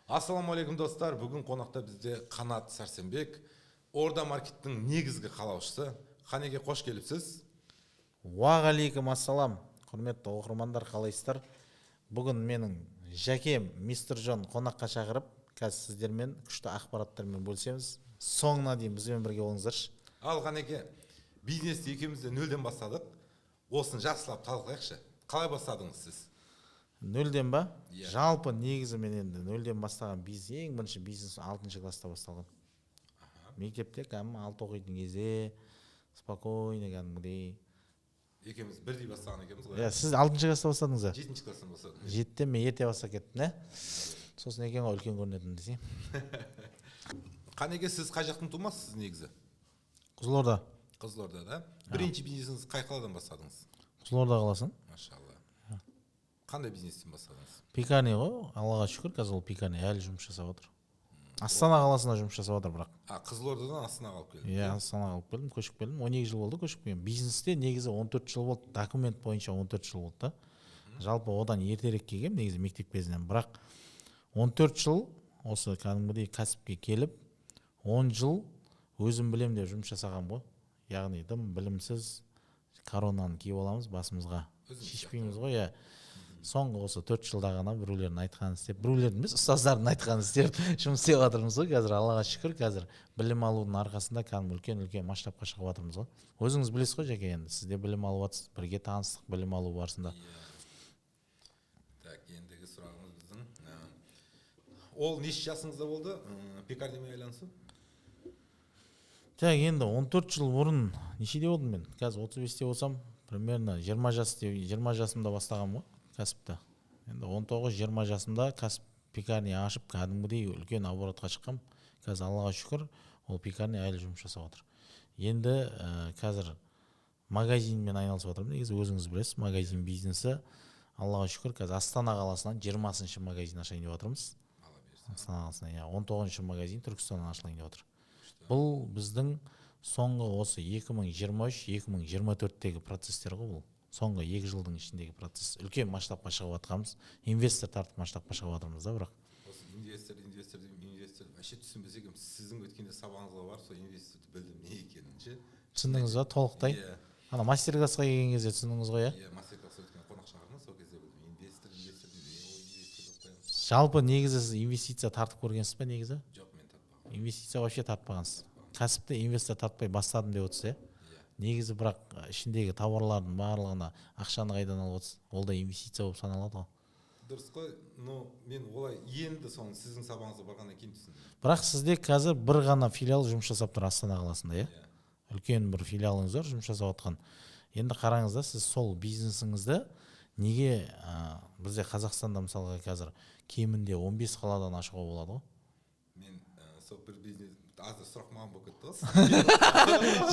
Ассаламу алейкум достар. Бүгін қонақта бізде Қанат Сәрсенбек, Орда маркеттің негізгі қалаушысы. Қанеге қош келіпсіз. Уағалейкум ассалам, құрметті оқырмандар, қалайсыздар? Бүгін менің жәкем мистер Джон қонаққа шақырып, қазір сіздермен күшті ақпараттармен бөлісеміз. Соңына дейін бізбен бірге болыңыздаршы. Ал Қанеке, бизнесті екеуміз де нөлден бастадық. Осыны жақсылап талқылайықшы. Қалай бастадыңыз сіз? Нөлден ба? Жалпы негізі мен енді нөлден бастаған бизнес, ең бірінші бизнес 6-шы класста басталған. Мектепте кәдімгі 6 оқитын кезде спокойно кәдімгідей. Екеуміз бірдей бастаған екенбіз ғой. Иә, сіз 6-шы класста бастадыңыз ба? 7-ші класстан бастадым. 7-те мен ерте бастап кеттім, сосын екен ғой үлкен көрінетін десең. Қанеке, сіз қай жақтың тумасысыз негізі? Қызылорда. Қызылордада. Бірінші бизнесіңіз қай қаладан бастадыңыз? Қызылорда қаласын. Машалла. Қандай бизнестен бастадыңыз? Пекарня ғой, Аллаға шүкір, қазір ол пекарня әлі жұмыс жасап отыр. Астана қаласында жұмыс жасап отыр бірақ. Қызылордадан Астанаға алып келдім. Иә, Астанаға алып келдім, көшіп келдім. 12 жыл болды көшіп келдім. Бизнесте негізі 14 жыл болды, документ бойынша 14 жыл болды да. Жалпы одан ертерек келгем негізі мектеп кезінен, бірақ 14 жыл осы кәдімгідей кәсіпке келіп, 10 жыл өзім білем деп жұмыс жасағам ғой. Яғни дым білімсіз коронаны киіп аламыз басымызға. Шешпейміз ғой, иә. Соңғы осы 4 жылда ғана біреулердің айтқанын істеп, біреулердің емес, ұстаздардың айтқанын істеп жұмыс істеп жатырмыз ғой. Қазір Аллаға шүкір, қазір білім алудың арқасында кәдімгі үлкен масштабқа шығып жатырмыз ғой. Өзіңіз білесіз ғой, Жәке, енді сізде білім алып жатсыз, бірге таныстық білім алу барысында. Так, ендігі сұрағымыз біздің. Ол неше жасыңызда болды пекарнямен айланысу? Так, енді 14 жыл бұрын нешеде болдым мен? Қазір 35-те болсам, примерно 20 жасымда бастағам ғой кәсіпті. Енді 19-20 жасымда кәсіп пекарня ашып, кәдімгідей үлкен оборотқа шыққам. Қазір Аллаға шүкір, ол пекарня әлі жұмыс жасап отыр. Енді қазір магазинмен айналысып отырмын. Негізі өзіңіз білесіз, магазин бизнесі Аллаға шүкір, қазір Астана қаласынан 20-шы магазин ашайын деп отырмыз. Астана қаласынан 19-шы магазин Түркістаннан ашылайын деп отыр. Бұл біздің соңғы осы 2023-2024-тегі процестер ғой бұл. Соңғы 2 жылдың ішіндегі процесс. Үлкен масштабқа шығып жатқанбыз. Инвестор тартып масштабқа шығып жатырмыз да, бірақ. Осы инвестор вообще түсінбесек, сіздің өткенде сабағыңызға барып, сол инвесторды білдім не екенін ше. Түсіндіңіз ба, толықтай? Ана мастер-классқа келген кезде түсіндіңіз ғой, иә? Мастер-классқа өткен қонақ шақырдыңыз, сол кезде білдім. Инвестор деп. Жалпы негізі сіз инвестиция тартып көргенсіз бе негізі? Жоқ, мен тартпағанмын. Инвестиция вообще тартпағансыз. Кәсіпті инвестор тартпай бастадым деп отырсыз, негізі бірақ ішіндегі тауарлардың барлығына ақшаны қайдан алып отырсыз? Ол да инвестиция болып саналады ғой. Дұрыс қой, но мен олай енді соны сіздің сабағыңызға барғаннан кейін түсіндім. Бірақ сізде қазір бір ғана филиал жұмыс жасап тұр Астана қаласында, үлкен бір филиалыңыз бар жұмыс жасап отқан. Енді қараңыз да, сіз сол бизнесіңізді неге бізде Қазақстанда мысалға қазір кемінде 15 қаладан ашуға болады ғой? Мен сол бір бизнес азыр сұрақ маған болып кетті ғой.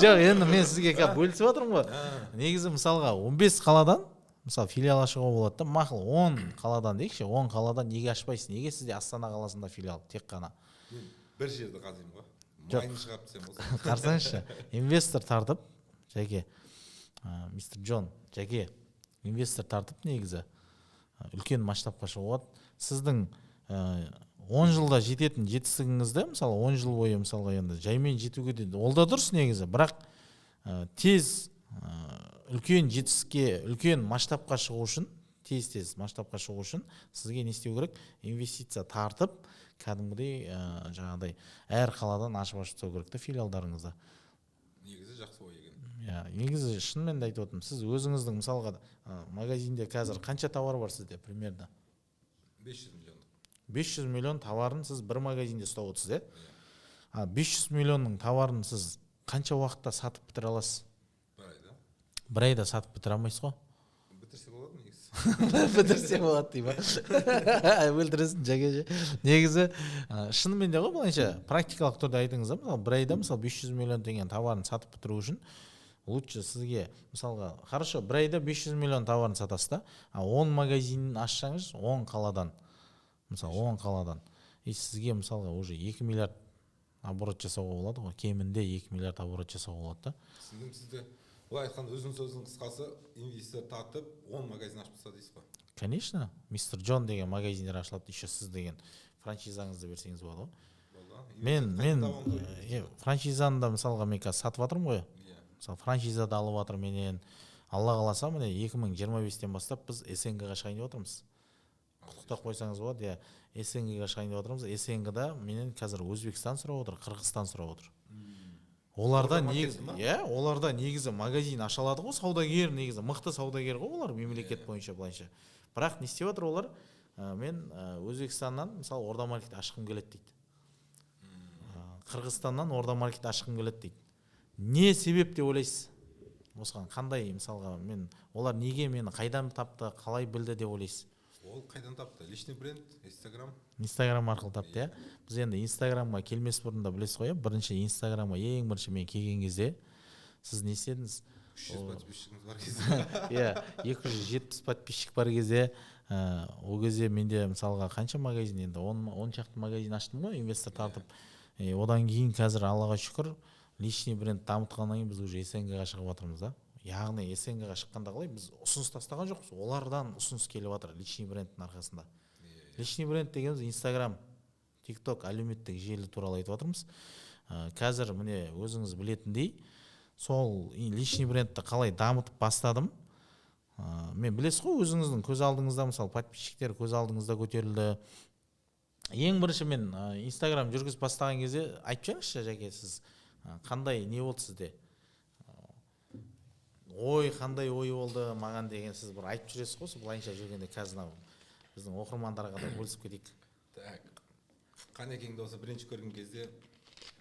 Жоқ, енді мен сізге бөлісіп отырмын ғой. Негізі мысалға 15 қаладан мысалы филиал ашуға болады да, мақұл 10 қаладан дейікші, 10 қаладан неге ашпайсыз? Неге сізде Астана қаласында филиал тек қана? Мен бір жерді қазимын ғой. Майны шығарып десем осы. Қарсаңызшы, инвестор тартып, Жәке, мистер Джон, Жәке, инвестор тартып негізі үлкен масштабқа шығуға, сіздің 10 жылда жететін жетістігіңізді, мысалы 10 жыл бойы мысалға енді жаймен жетуге де ол да дұрыс негізі, бірақ тез үлкен жетістікке, үлкен масштабқа шығу үшін, тез масштабқа шығу үшін сізге не істеу керек? Инвестиция тартып, кәдімгідей жаңағыдай әр қаладан ашып тастау керек та филиалдарыңызды. Негізі жақсы ой екен. Негізі шынымен де айтып отырмын. Сіз өзіңіздің мысалға магазинде қазір қанша тауар бар сізде примерно? 500 миллион. 500 миллион товарын сіз бір магазинде ұстап отырсыз, 500 миллионның товарын сіз қанша уақытта сатып бітіре аласыз? Бір айда сатып бітіре алмайсыз ғой? Бітірсе болады негізі. Бітірсе болады дей ма? Өлтіресің, Жәке. Негізі шынымен де ғой, былайша практикалық түрде айтыңыз да, мысалы бір айда мысалы 500 миллион теңгенің товарын сатып бітіру үшін лучше сізге мысалға хорошо, бір айда 500 миллион товарын сатасыз да, 10 магазинін ашсаңыз 10 қаладан, мысалы 10 қаладан, сізге мысалға уже 2 миллиард оборот жасауға болады ғой, кемінде 2 миллиард оборот жасауға болады да. Түсіндім сізді. Олай айтқанда өзің сөздің қысқасы, инвестор тартып 10 магазин ашып тастады дейсіз ғой? Конечно, мистер Джон деген магазиндер ашылады, еще сіз деген франшизаңызды берсеңіз болады ғой. болды. мен франшизаны да мысалға мен қазір сатып жатырмын ғой. Иә. Мысалы франшиза да алып жатыр менен. Алла қаласа міне 2025-тен бастап біз СНГ-ға шығайын деп отырмыз. Құттықтап қойсаңыз болады. Иә, СНГ-ға шығайын деп отырмыз. СНГ-да менен қазір Өзбекстан сұрап отыр, Қырғызстан сұрап отыр. Оларда негізі магазин аша алады ғой, саудагер, негізі мықты саудагер ғой олар мемлекет бойынша былайша. Бірақ не істеп жатыр олар? Мен Өзбекстаннан мысалы орда маркет ашқым келеді дейді. Қырғызстаннан орда маркет ашқым келеді дейді. Не себеп деп ойлайсыз? Осыған қандай мысалға олар неге мені қайдан тапты, қалай білді деп ойлайсыз? Ол қайдан тапты? Личный бренд, Инстаграм арқылы тапты, иә. Біз енді Инстаграмға келмес бұрында білесіз ғой, бірінші Инстаграмға ең бірінші мен келген кезде сіз не істедіңіз? 300 подписчигіңіз бар кезде. Иә, 270 подписчик бар кезде, ол кезде менде мысалға қанша магазин, енді 10 шақты магазин аштым ғой, инвестор тартып. Одан кейін қазір Аллаға шүкір личный бренд дамытқаннан кейін біз уже СНГ-ға шығып жатырмыз да. Яғни СНГ-ға шыққанда қалай біз ұсыныс тастаған жоқпыз, олардан ұсыныс келіп жатыр личный брендтің арқасында. Личный бренд дегеніміз Инстаграм, ТикТок, әлеуметтік желі туралы айтып жатырмыз. Қазір міне өзіңіз білетіндей, сол личный брендті қалай дамытып бастадым. Мен білесіз ғой, өзіңіздің көз алдыңызда мысалы подписчиктер көз алдыңызда көтерілді. Ең бірінші мен Инстаграм жүргізіп бастаған кезде айтып жеңізші, Жәке, сіз қандай не болды сізде? Қандай ой болды маған деген сіз бір айтып жүресіз ғой, былайынша жүргенде қазір біздің оқырмандарға да бөлісіп кетейік. Так. Қанекеңді осы бірінші көрген кезде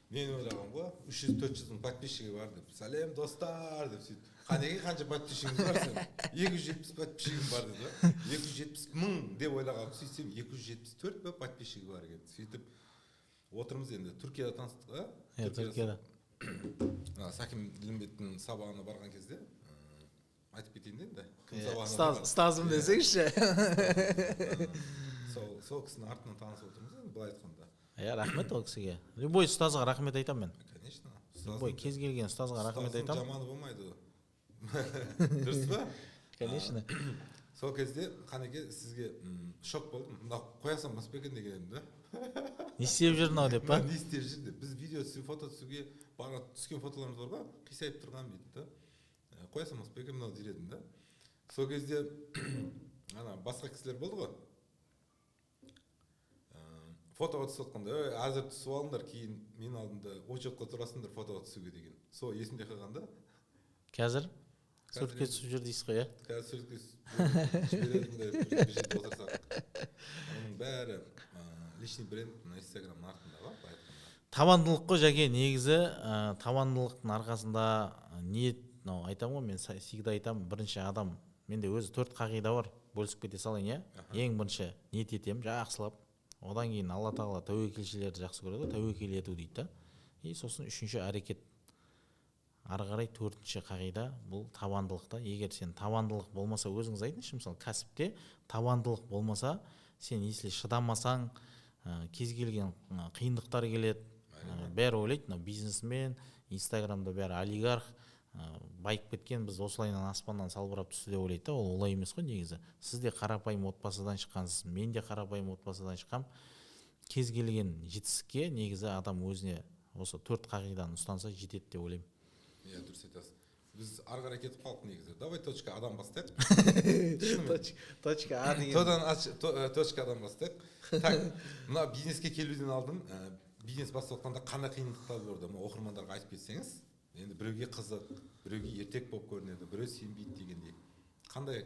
мен ойлағам ғой, 300-400 мың подписчигі бар деп. Сәлем достар деп сөйтіп. Қанекең қанша подписчигіңіз бар сен? 270 подписчигім бар деді. 270 мың деп ойлағам. Сөйтсем 274 па подписчигі бар екен. Сөйтіп отырмыз енді. Түркияда таныстық, а? Иә, Түркияда. Саким Лимбеттің сабағына барған кезде айтып кетейін енді. Ұстазым десеңізші. Сол кісінің артынан танысып отырмыз енді, былай айтқанда. Рахмет ол кісіге. Любой ұстазға рахмет айтамын мен. Конечно. Любой кез келген ұстазға рахмет айтамын. Жаманы болмайды. Дұрыс па? Конечно. Сол кезде Қанеке сізге шок болдым. Мына қоясам бас па екен деген едім да. Не істеп жүр мынау деп па? Не істеп жүр деп. Біз видео түсіп, фото түсуге бара түскен фотоларымыз бар ғой, қисайып тұрған дейді да. Қоясам бас па екен мынау дедім да. Сол кезде басқа кісілер болды ғой. Фотоға түсіп отқанда, әзір түсіп алыңдар, кейін мен алдымда очередьқа тұрасыңдар фотоға түсуге деген. Сол есімде қалғанда. Қазір суретке түсіп жүр дейсіз ғой, иә? Қазір суретке жіберетіндер бір жерде отырсақ. Оның бәрі личный бренд Инстаграмның артында ғой. Табандылық қой, Жәке, негізі табандылықтың арқасында ниет, айтамын ғой, мен всегда айтамын, бірінші адам, менде өзі 4 қағида бар, бөлісіп кете салайын, иә? Ең бірінші ниет етемін, жақсылап. Одан кейін Алла тағала тәуекелшілерді жақсы көреді, тәуекел ету дейді да. И сосын үшінші әрекет. Ары қарай 4-ші қағида бұл табандылықта. Егер сен табандылық болмаса, өзіңіз айтыңызшы, мысалы кәсіпте табандылық болмаса, сен если шыдамасаң, кез келген қиындықтар келеді. Бәрі ойлайды, бизнесмен, Инстаграмда бәрі олигарх, байып кеткен, біз осылайынан аспаннан салбырап түсті деп ойлайды да, ол олай емес қой негізі. Сіз де қарапайым отбасыдан шыққансыз, мен де қарапайым отбасыдан шыққам. Кез келген жетістікке негізі адам өзіне осы 4 қағиданы ұстанса жетеді деп ойлаймын. Иә, дұрыс айтасыз. Біз ары қарай кетіп қалдық негізі. Давай точка А-дан бастайық. Точка А деген. Точка А-дан бастайық. Так, мына бизнеске келуден алдын, бизнес бастап отқанда қандай қиындықтар болды? Оқырмандарға айтып кетсеңіз. Енді біреуге қызық, біреуге ертек болып көрінеді, біреу сенбейді дегендей. Қандай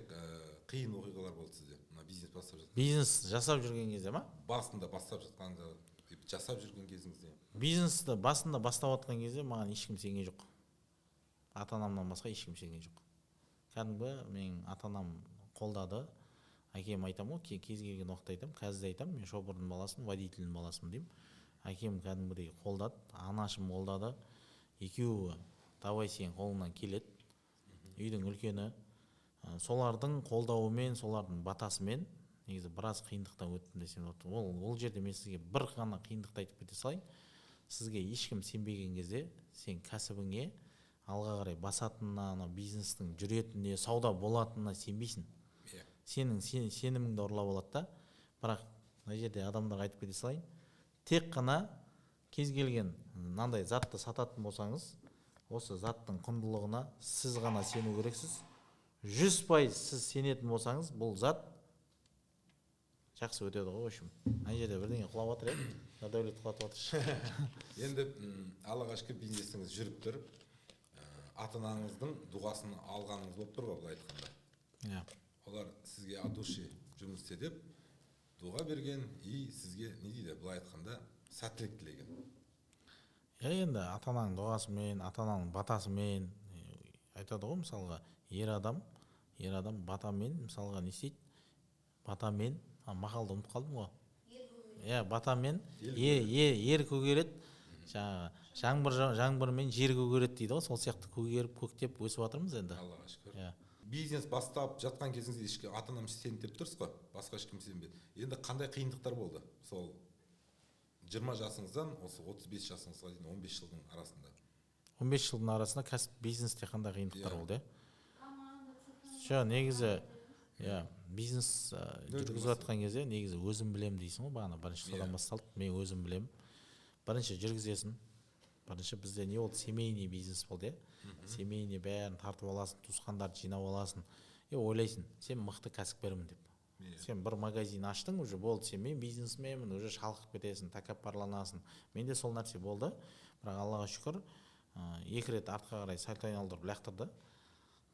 қиын оқиғалар болды сізде? Мына бизнес бастап жатқан. Бизнес жасап жүрген кезде ма? Басында бастап жатқанда, жасап жүрген кезіңізде. Бизнесті басында бастап отқан кезде маған ешкім сенген жоқ. Ата-анамнан басқа ешкім сенген жоқ. Кәдімгі менің ата-анам қолдады. Әкем айтамын ғой, кез келген уақытта айтамын, қазір де айтамын, мен шопырдың баласымын, водительдің баласымын деймін. Әкем кәдімгідей қолдады, анашым қолдады. Екеуі давай сен қолыңнан келеді. Үйдің үлкені. Солардың қолдауымен, солардың батасымен негізі біраз қиындықтан өттім десем болады. Ол жерде мен сізге бір ғана қиындықты айтып кете салайын. Сізге ешкім сенбеген кезде сен кәсібіңе алға қарай басатынына, бизнестің жүретініне, сауда болатынына сенбейсің. Сенің сеніміңді ұрлап алады да. Бірақ мына жерде адамдарға айтып кете салайын, тек қана кез келген мынандай затты сататын болсаңыз, осы заттың құндылығына сіз ғана сену керексіз. 100% сіз сенетін болсаңыз, бұл зат жақсы өтеді ғой. В общем, ана жерде бірдеңе құлап жатыр еді, Нұрдәулет құлатып жатыр. Енді аллаға шүкір бизнесіңіз жүріп тұр. Ата анаңыздың дұғасын алғаныңыз болып тұр ғой, былай айтқанда. Иә. Олар сізге от души жұмыс істе деп дұға берген, и сізге не дейді, былай айтқанда сәттілік тілеген. Енді ата ананың дұғасымен, ата ананың батасымен айтады ғой, мысалға ер адам батамен, мысалға не істейді? Батамен, мақалды ұмытып қалдым ғой. Иә, батамен ер көгереді, жаңбырмен жер көгереді дейді ғой. Сол сияқты көгеріп, көктеп өсіп жатырмыз енді. Аллаға шүкір. Иә. Бизнес бастап жатқан кезіңізде ешкім ата анам сенді деп тұрсыз ғой, басқа ешкім сенбеді. Енді қандай қиындықтар болды? Сол 20 жасыңыздан осы 35 жасыңызға дейін 15 жылдың арасында. 15 жылдың арасында кәсіп бизнесте қандай қиындықтар болды? Жоқ, негізі бизнес жүргізіп жатқан кезде негізі өзім білем дейсің ғой, бағана бірінші содан басталды. Мен өзім білем. Бірінші жүргізесің. Бірінші бізде не болды? Семейный бизнес болды, семейный, бәрін тартып аласың, туысқандарды жинап аласың. Ойлайсың, сен мықты кәсіпкермін деп. Сен бір магазин аштың, уже болды, сен мен бизнесменмін, уже шалқып кетесің, тәкаппарланасың. Менде сол нәрсе болды. Бірақ Аллаға шүкір, 2 рет артқа қарай сальто айналдырып лақтырды.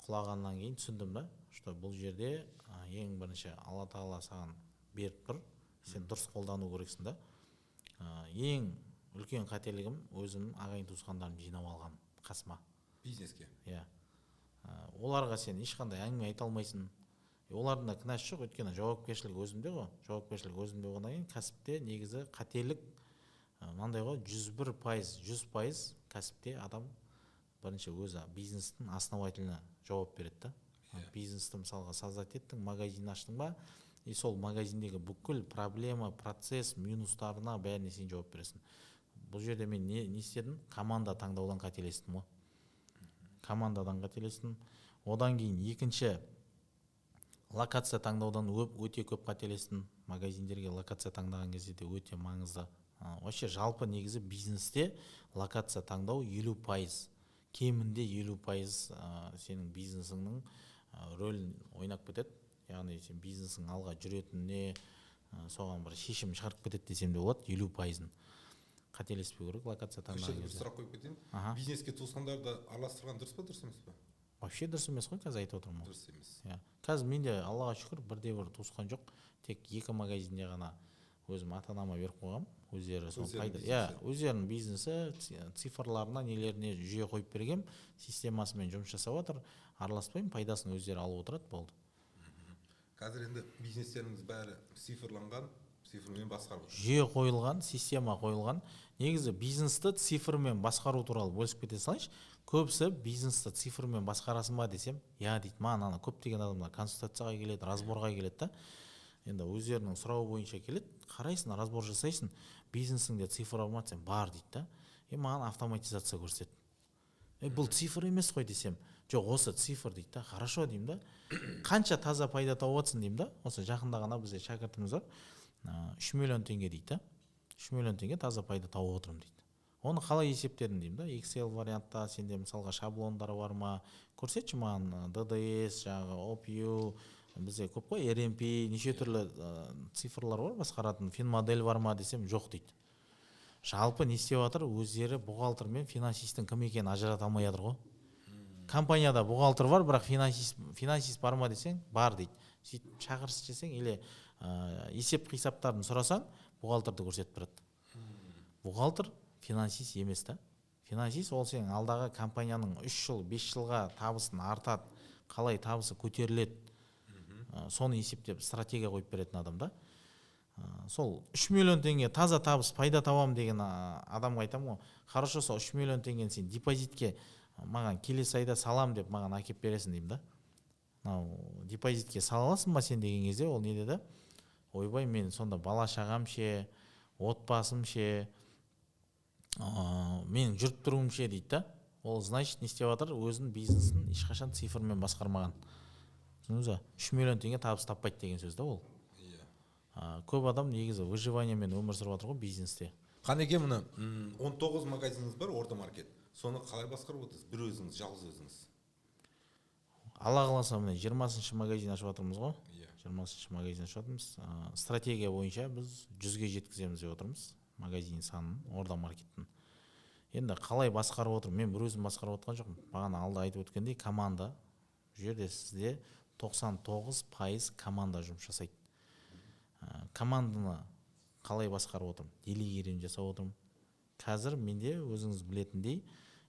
Құлағаннан кейін түсіндім да, что бұл жерде ең бірінші Алла Тағала саған беріп тұр, сен дұрыс қолдану керексің да. Ең үлкен қателігім өзімнің ағайын туысқандарымды жинап алғаным қасыма. Бизнеске. Иә. Оларға сен ешқандай әңгіме айта алмайсың. Олардың да кінәсі жоқ, өйткені жауапкершілік өзімде ғой. Жауапкершілік өзімде болғаннан кейін кәсіпте негізі қателік мынандай ғой, 100% кәсіпте адам бірінші өзі бизнестің основателіне жауап береді да. Бизнесті мысалға создать еттің, магазин аштың ба, и сол магазиндегі бүкіл проблема, процесс, минустарына бәріне сен жауап бересің. Бұл жерде мен не істедім? Команда таңдаудан қателестім ғой. Командадан қателестім. Одан кейін екінші локация таңдаудан өте көп қателестім. Магазиндерге локация таңдаған кезде де өте маңызды. Вообще жалпы негізі бизнесте локация таңдау 50%. Кемінде 50% сенің бизнесіңнің рөлін ойнап кетеді. Яғни сен бизнесің алға жүретініне соған бір шешім шығарып кетеді десем де болады, 50%-ын. Қателеспеу керек локация таңдаған кезде. Сұрақ қойып кетейін. Бизнеске туысқандарды араластырған дұрыс па, дұрыс емес па? Вообще дұрыс емес қой, қазір айтып отырмын. Дұрыс емес. Қазір менде Аллаға шүкір бірде-бір туысқан жоқ. Тек 2 магазинде ғана өзім ата-анама беріп қойғам. Өздері сол пайда. Өздерінің бизнесі, цифрларына, нелеріне жүйе қойып бергем, системасымен жұмыс жасап жатыр. Араласпаймын, пайдасын өздері алып отырады, болды. Қазір енді бизнестеріңіз бәрі цифрланған, цифрмен басқару. Жүйе қойылған, система қойылған. Негізі бизнесті цифрмен басқару туралы бөлісіп кете салайыншы. Көбісі бизнесті цифрмен басқарасың ба десем, дейді, маған көптеген адамдар консультацияға келеді, разборға келеді да. Енді өздерінің сұрауы бойынша келеді, қарайсың, разбор жасайсың, бизнесіңде цифр бар ма десем, бар дейді да. Маған автоматизация көрсетеді. Бұл цифр емес қой десем, жоқ, осы цифр дейді да. Хорошо деймін да. Қанша таза пайда тауып жатсың деймін да. Осы жақында ғана бізде шәкіртіміз бар, 3 миллион теңге дейді да. 3 миллион теңге таза пайда тауып отырмын дейді. Оны қалай есептедің деймін да. Excel вариантта сенде мысалға шаблондары бар ма? Көрсетші маған DDS, OPU, бізде көп қой, RMP, неше түрлі цифрлар бар, басқаратын финмодель бар ма десем, жоқ дейді. Жалпы не істеп жатыр? Өздері бухгалтер мен финансистің кім екенін ажырата алмай жатыр ғой. Компанияда бухгалтер бар, бірақ финансист бар ма десең, бар дейді. Сөйтіп шақырыс десең, или есеп қисаптарын сұрасаң, бухгалтерді көрсетіп тұрады. Бухгалтер финансист емес та. Финансист ол сенің алдағы компанияның 3 жыл, 5 жылға табысын артады, қалай табысы көтеріледі, соны есептеп стратегия қойып беретін адам да. Сол 3 миллион теңге таза табыс пайда табам деген адамға айтамын ғой, хорошо, сол 3 миллион теңгені сен депозитке маған келесі айда салам деп маған әкеп бересің деймін да. Депозитке сала аласың ба сен деген кезде ол не деді? Ойбай, мен сонда бала шағам ше, отбасым ше, мен жүріп тұруым ше дейді да. Ол значит не істеп жатыр? Өзінің бизнесін ешқашан цифрмен басқармаған. 3 миллион теңге табыс таппайды деген сөз да ол. көп адам негізі выживаниемен өмір сүріп жатыр ғой бизнесте. Қанеке мына 19 магазиніңіз бар Орда маркет. Соны қалай басқарып отырсыз? Бір өзіңіз, жалғыз өзіңіз. Алла қаласа міне 20-ші магазин ашып жатырмыз ғой. Иә. 20-ші магазин ашып жатырмыз. Стратегия бойынша біз 100-ге жеткіземіз деп отырмыз магазин санын Орда маркеттің. Енді қалай басқарып отырмын? Мен бір өзім басқарып отқан жоқпын. Бағана алда айтып өткендей команда. Бұл жерде сізде 99% команда жұмыс жасайды. Команданы қалай басқарып отырмын? Делегирование жасап отырмын. Қазір менде өзіңіз білетіндей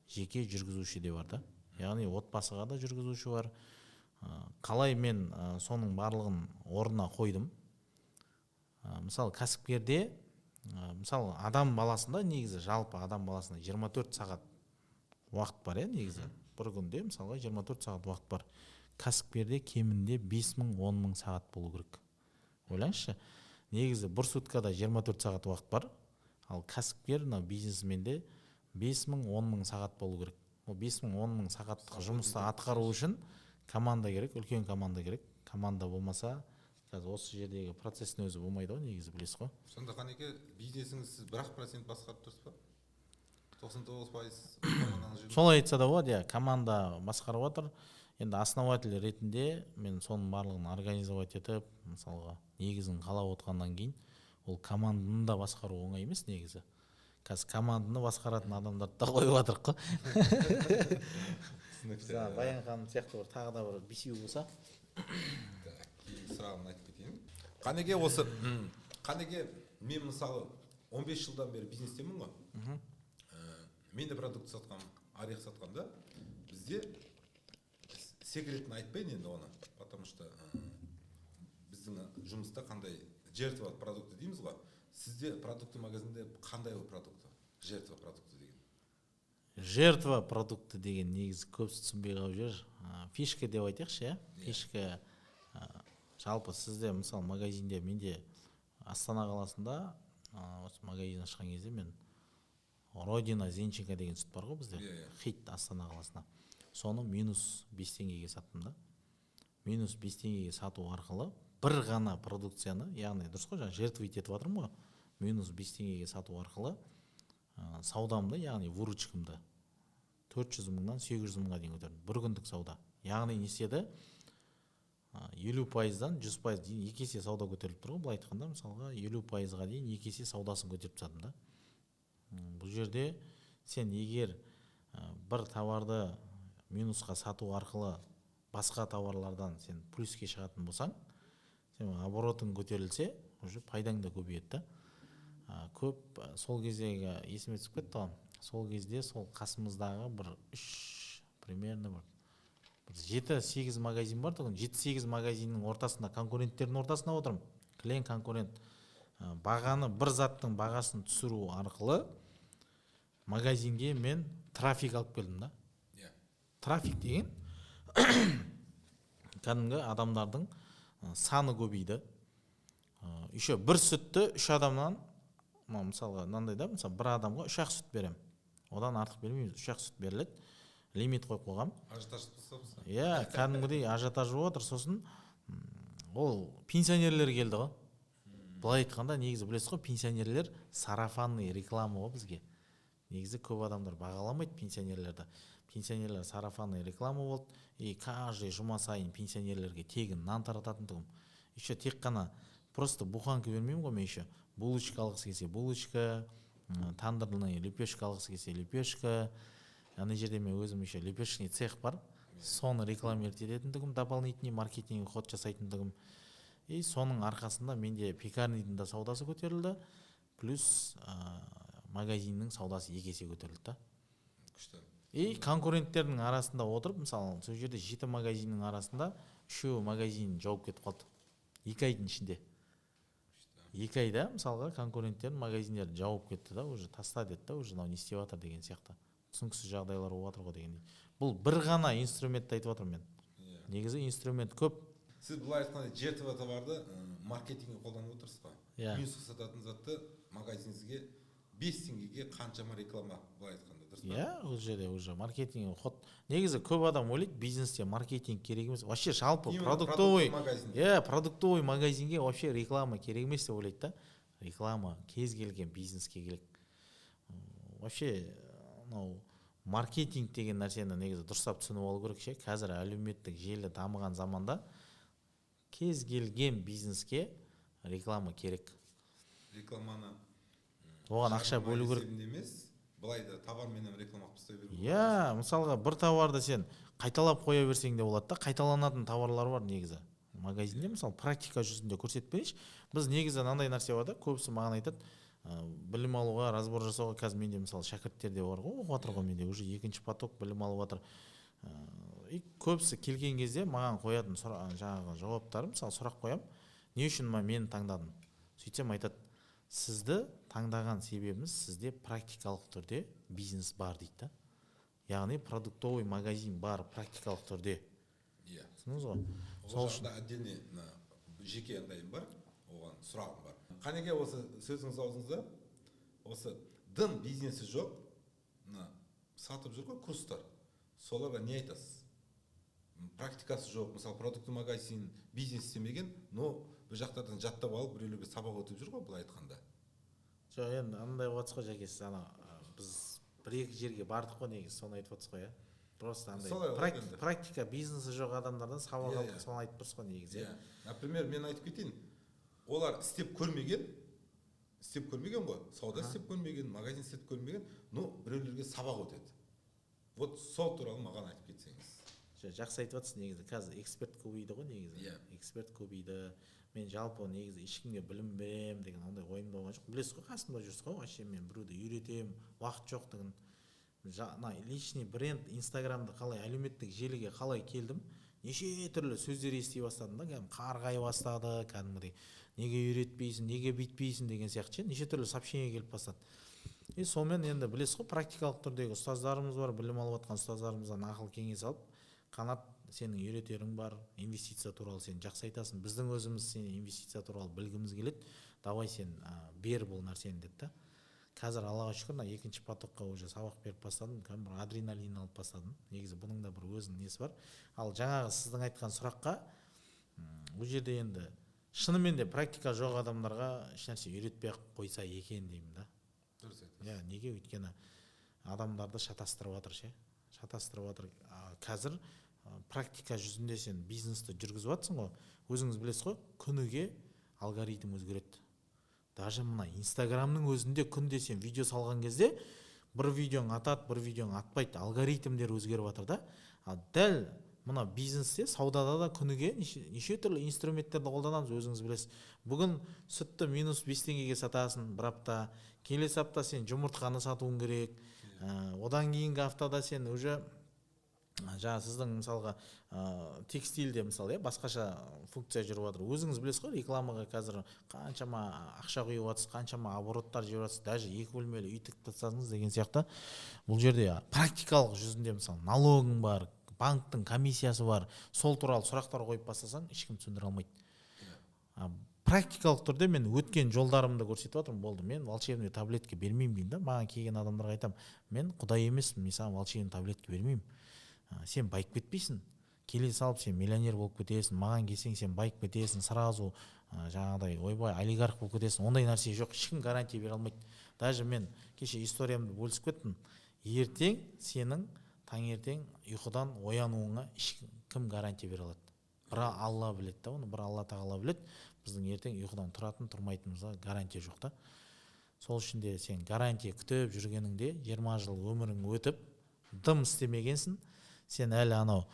жеке жүргізуші де бар да. Яғни отбасыға да жүргізуші бар. Қалай мен соның барлығын орнына қойдым. Мысалы кәсіпкерде, мысалы адам баласында негізі жалпы адам баласында 24 сағат уақыт бар, негізі. Бір күнде мысалға 24 сағат уақыт бар. Кәсіпкерде кемінде 5.000-10.000 сағат болу керек. Ойлаңызшы, негізі бір суткада 24 сағат уақыт бар, ал кәсіпкер бизнесменде 5.000-10.000 сағат болу керек. Ол 5.000-10.000 сағаттық жұмысты атқару үшін команда керек, үлкен команда керек. Команда болмаса, қазір осы жердегі процестің өзі болмайды ғой, негізі білесіз ғой. Сонда Қанеке, бизнесіңіз сіз 1% басқарып тұрсыз ба? 99% командаңыз жүріп? Солай айтса да болады, команда басқарып отыр. Енді основатель ретінде мен соның барлығын организовать етіп, мысалға негізін қалап отқаннан кейін, ол команданы да басқару оңай емес негізі. Қазір команданы басқаратын адамдарды да қойып жатырық қой. Баян ханым сияқты бір тағы да бір бесеу болса. Сұрағымды айтып кетейін. Қанеке, осы Қанеке, мен мысалы 15 жылдан бері бизнестемін ғой. Мен де продукт сатқам, орех сатқамда бізде секретін айтпайын енді оны, потому что біздің жұмыста қандай жертва продукты дейміз ғой. Сізде продукты магазинде қандай продукты? Жертва продукты деген. Жертва продукты деген негізі көбісі түсінбей қалып жүр. Фишка деп айтайықшы, фишка. Жалпы сізде мысалы магазинде, менде Астана қаласында осы магазин ашқан кезде мен Родина Зенченко деген сүт бар ғой бізде, хит Астана қаласына. Соны -5 теңгеге саттым да. -5 теңгеге сату арқылы бір ғана продукцияны, яғни дұрыс қой, жертвовать етіп жатырмын ғой. -5 теңгеге сату арқылы саудамды, яғни выручкамды 400 мыңнан 800 мыңға дейін көтердім. Бір күндік сауда. Яғни неседі 50%-дан 100% дейін 2 есе сауда көтеріліп тұр ғой. Былай айтқанда, мысалға 50%-ға дейін 2 есе саудасын көтеріп тастадым да. Бұл жерде сен егер бір товарды минусқа сату арқылы басқа товарлардан сен плюске шығатын болсаң, сен оборотың көтерілсе, уже пайдаң да көбейеді. Көп сол кездегі есіме түсіп кетті ғой. Сол кезде сол қасымыздағы бір 3 примерно бір 7-8 магазин бар тұғын. 7-8 магазиннің ортасында, конкуренттердің ортасында отырмын. Клиент конкурент бағаны, бір заттың бағасын түсіру арқылы магазинге мен трафик алып келдім да. Трафик деген кәдімгі адамдардың саны көбейді. Еще бір сүтті 3 адамнан, мысалға мынандай да, мысалы бір адамға 3 ақ сүт берем. Одан артық бермейміз, 3 ақ сүт беріледі. Лимит қойып қойғам. Ажиотаж жасапсыз? Кәдімгідей ажиотаж отыр. Сосын ол пенсионерлер келді ғой. Былай айтқанда негізі білесіз ғой, пенсионерлер сарафанный реклама ғой бізге. Негізі көп адамдар бағаламайды пенсионерлерді. Пенсионерлер сарафанный реклама болды. И каждый жұма сайын пенсионерлерге тегін нан тарататын тұғым. Еще тек қана просто буханка бермеймін ғой мен еще. Булочка алғысы келсе булочка, тандырный лепешка алғысы келсе лепешка. Ана жерде мен өзім еще лепешечный цех бар. Соны рекламировать ететіндігім, дополнительный маркетинг ход жасайтындығым. И соның арқасында менде пекарнидің да саудасы көтерілді. Плюс магазиннің саудасы 2 есе көтерілді. И конкуренттердің арасында отырып, мысалы, сол жерде 7 магазиннің арасында 3 магазин жауып кетіп қалды. 2 айдың ішінде. 2 айда, мысалға, конкуренттердің магазиндерді жауып кетті да, уже таста деді да, уже не істеп жатыр деген сияқты. Түсініксіз жағдайлар болып жатыр ғой дегендей. Бұл бір ғана инструментті айтып отырмын мен. Негізі инструмент көп. Сіз былай айтқанда жертва товарды маркетингге қолданып отырсыз ба? Минусқа сататын затты магазиніңізге 5 теңгеге бизнеске қаншама реклама былай айтқанда дұрыс па? иә ол жерде уже маркетинг ход. Негізі көп адам ойлайды бизнесте маркетинг керек емес, вообще жалпы продуктовый магазин. продуктовый магазинге вообще реклама керек емес деп ойлайды да. Реклама кез келген бизнеске керек. Вообще мынау маркетинг деген нәрсені негізі дұрыстап түсініп алу керек ше. Қазір әлеуметтік желі дамыған заманда кез келген бизнеске реклама керек. Рекламаны оған ақша бөлу керек емес, былай да товарменен реклама қылып тастай беру. иә, мысалға бір товарды сен қайталап қоя берсең де болады да. Қайталанатын товарлар бар негізі магазинде. Мысалы практика жүзінде көрсетіп берейінші. Біз негізі мынандай нәрсе бар да, көбісі маған айтады, білім алуға, разбор жасауға. Қазір менде мысалы шәкірттер де бар ғой, оқып жатыр ғой, менде уже екінші поток білім алып жатыр. И көбісі келген кезде маған қоятын жаңағы жауаптарым, мысалы сұрақ қоям, не үшін мені таңдадың? Сөйтсем айтады, сізді таңдаған себебіміз сізде практикалық түрде бизнес бар дейді да. Яғни продуктовый магазин бар практикалық түрде. Иә. Түсіндіңіз ғой? Сол үшін отдельный жеке андайым бар, оған сұрағым бар. Қанеке осы сөзіңіз аузыңызда, осы дым бизнесі жоқ, сатып жүр ғой курстар. Соларға не айтасыз? Практикасы жоқ, мысалы продукты магазин, бизнес істемеген, но бір жақтардан жаттап алып, біреулерге сабақ өтіп жүр ғой, былай айтқанда. Жоқ, енді андай отырсыз ғой жәке, сіз біз бір-екі жерге бардық қой негізі, соны айтып отырсыз ғой, иә. Просто андай практика бизнесі жоқ адамдардан сабақ алып, соны айтып тұрсыз ғой негізі. Иә. Например, мен айтып кетейін, олар істеп көрмеген ғой, сауда істеп көрмеген, магазин істеп көрмеген, но біреулерге сабақ өтеді. Вот сол туралы маған айтып кетсеңіз. Жақсы айтып жатсыз негізі. Қазір эксперт көбейді ғой негізі. Эксперт көбейді. Мен жалпы негізі ешкімге білім берем деген ондай ойым болған жоқ. Білесіз ғой, қасымда жүрсіз ғой, вообще мен біреуді үйретем, уақыт жоқ деген. Личный бренд, Инстаграмды қалай, әлеуметтік желіге қалай келдім, неше түрлі сөздер ести бастадым да, қарғай бастады, кәдімгідей. Неге үйретпейсің, неге бүйтпейсің деген сияқты, неше түрлі сообщение келіп бастады. И сонымен енді білесіз ғой, практикалық түрдегі ұстаздарымыз бар, білім алып жатқан ұстаздарымыздан ақыл кеңес алып, Қанат, сенің үйретерің бар, инвестиция туралы сен жақсы айтасың, біздің өзіміз сен инвестиция туралы білгіміз келеді, давай сен бер бұл нәрсені деді да. Қазір Аллаға шүкір, екінші потокқа уже сабақ беріп бастадым, бір адреналин алып бастадым. Негізі бұның да бір өзінің несі бар. Ал жаңағы сіздің айтқан сұраққа, бұл жерде енді шынымен де практика жоқ адамдарға ешнәрсе үйретпей қойса екен деймін да. Дұрыс айтасыз. Иә, неге? Өйткені адамдарды шатастырып жатыр ше. Шатастырып жатыр. Қазір практика жүзінде сен бизнесті жүргізіп жатсың ғой, өзіңіз білесіз ғой, күніге алгоритм өзгереді. Даже мына Инстаграмның өзінде күнде сен видео салған кезде бір видеоң атады, бір видеоң атпайды, алгоритмдер өзгеріп жатыр да. Дәл мына бизнесте, саудада да күніге неше түрлі инструменттерді қолданамыз, өзіңіз білесіз. Бүгін сүтті минус 5 теңгеге сатасың бір апта, келесі апта сен жұмыртқаны сатуың керек. Одан кейінгі аптада сен уже жаңа сіздің мысалға текстильде мысалы басқаша функция жүріп жатыр. Өзіңіз білесіз ғой, рекламаға қазір қаншама ақша құйып жатсыз, қаншама обороттар жіберіп жатсыз, даже 2 бөлмелі үй тігіп тастадыңыз деген сияқты. Бұл жерде практикалық жүзінде мысалы налогың бар, банктың комиссиясы бар, сол туралы сұрақтар қойып бастасаң, ешкім түсіндіре алмайды. Практикалық түрде мен өткен жолдарымды көрсетіп жатырмын, болды. Мен волшебный таблетка бермеймін деймін да. Маған келген адамдарға айтамын, мен құдай емеспін, мен саған волшебный таблетка бермеймін. Сен байып кетпейсің, келе салып сен миллионер болып кетесің, маған келсең сен байып кетесің, сразу жаңағыдай ойбай олигарх болып кетесің. Ондай нәрсе жоқ, ешкім гарантия бере алмайды. Даже мен кеше историямды бөлісіп кеттім. Ертең сенің таңертең ұйқыдан оянуыңа ешкім гарантия бере алады. Бір Алла біледі да, оны бір Алла тағала біледі. Біздің ертең ұйқыдан тұратын тұрмайтынымызға гарантия жоқ та. Сол үшін де сен гарантия күтіп жүргеніңде 20 жыл өмірің өтіп, дым істемегенсің. Сен әлі анау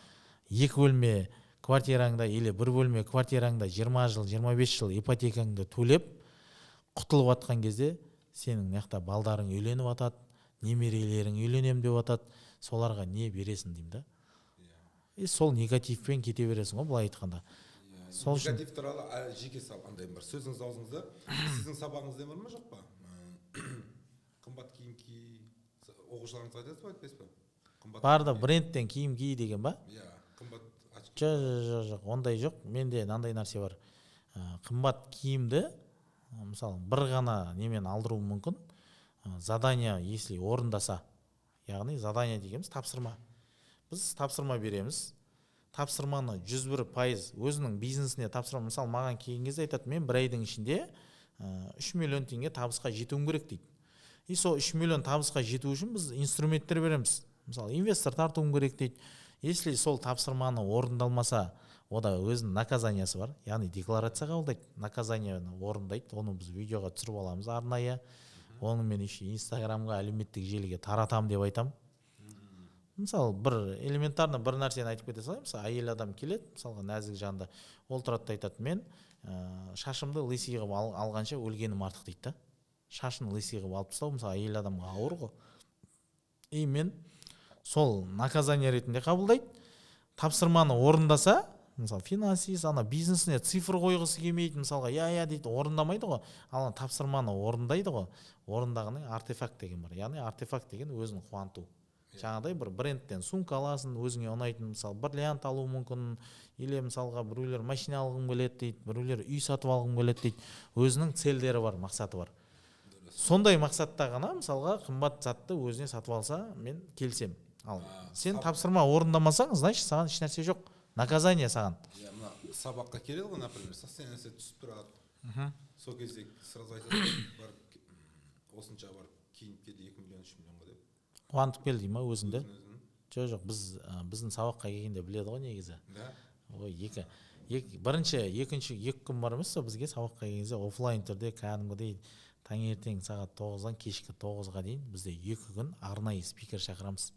2 бөлме квартираңда или 1 бөлме квартираңда 20 жыл, 25 жыл ипотекаңды төлеп құтылып жатқан кезде сенің мақта балдарың үйленіп жатады, немерелерің үйленем деп жатады. Соларға не бересің деймін да. И сол негативпен кете бересің ғой, былай айтқанда. Негатив туралы жеке андайым бар. Сөзіңіз аузыңызда. Сіздің сабағыңызда бар ма, жоқ па? Қымбат киім ки, оқушыларыңызға айтасыз ба, айтпайсыз ба? Бар да, брендтен киім ки деген ба? Иә, қымбат очки. Жоқ, ондай жоқ. Менде мынандай нәрсе бар. Қымбат киімді мысалы бір ғана немен алдыруым мүмкін. задание если орындаса, яғни задание дегеніміз тапсырма. Біз тапсырма береміз. Тапсырманы 101% өзінің бизнесіне тапсырма, мысалы маған келген кезде айтады, мен бір айдың ішінде 3 миллион теңге табысқа жетуім керек дейді. И сол 3 миллион табысқа жету үшін біз инструменттер береміз. Мысалы инвестор тартуым керек дейді. Если сол тапсырманы орындалмаса, ода өзінің наказаниясы бар, яғни декларация қабылдайды, наказанияны орындайды, оны біз видеоға түсіріп аламыз арнайы, оны мен еще инстаграмға, әлеуметтік желіге таратам деп айтам. Мысалы бір элементарно бір нәрсені айтып кете салайын. Мысалы әйел адам келеді, мысалға нәзік жанды, ол тұрады айтады, мен шашымды лысый қылып алғанша өлгенім артық дейді да. Шашын лысый қылып алып тастау мысалы әйел адамға ауыр ғой. И мен сол наказание ретінде қабылдайды. Тапсырманы орындаса, мысалы финансист ана бизнесіне цифр қойғысы келмейді, мысалға я дейді, орындамайды ғой. Ал тапсырманы орындайды ғой. Орындағының артефакт деген бар. Яғни артефакт деген өзін қуанту. Жаңағыдай бір брендтен сумка аласың, өзіңе ұнайтын, мысалы бриллиант алу мүмкін, или мысалға біреулер машина алғым келеді дейді, біреулер үй сатып алғым келеді дейді. Өзінің целдері бар, мақсаты бар. Сондай мақсатта ғана мысалға қымбат затты өзіне сатып алса, мен келсем. Ал сен тапсырма орындамасаң, значит, саған еш нәрсе жоқ. Наказание саған. Сабаққа келеді ғой, например, состояниесі түсіп тұрады. Сол кезде сразу айтады, осынша бар, киініп келді 2 миллион 3 миллионға деп. Қуантып келді ма өзіңді? Жоқ, біздің сабаққа келгенде біледі ғой негізі. Ой, бірінші, екінші 2 күн бар емес, бізге сабаққа келгенде офлайн түрде кәдімгідей таңертең сағат 9-дан кешкі 9-ға дейін бізде 2 күн арнайы спикер шақырамыз.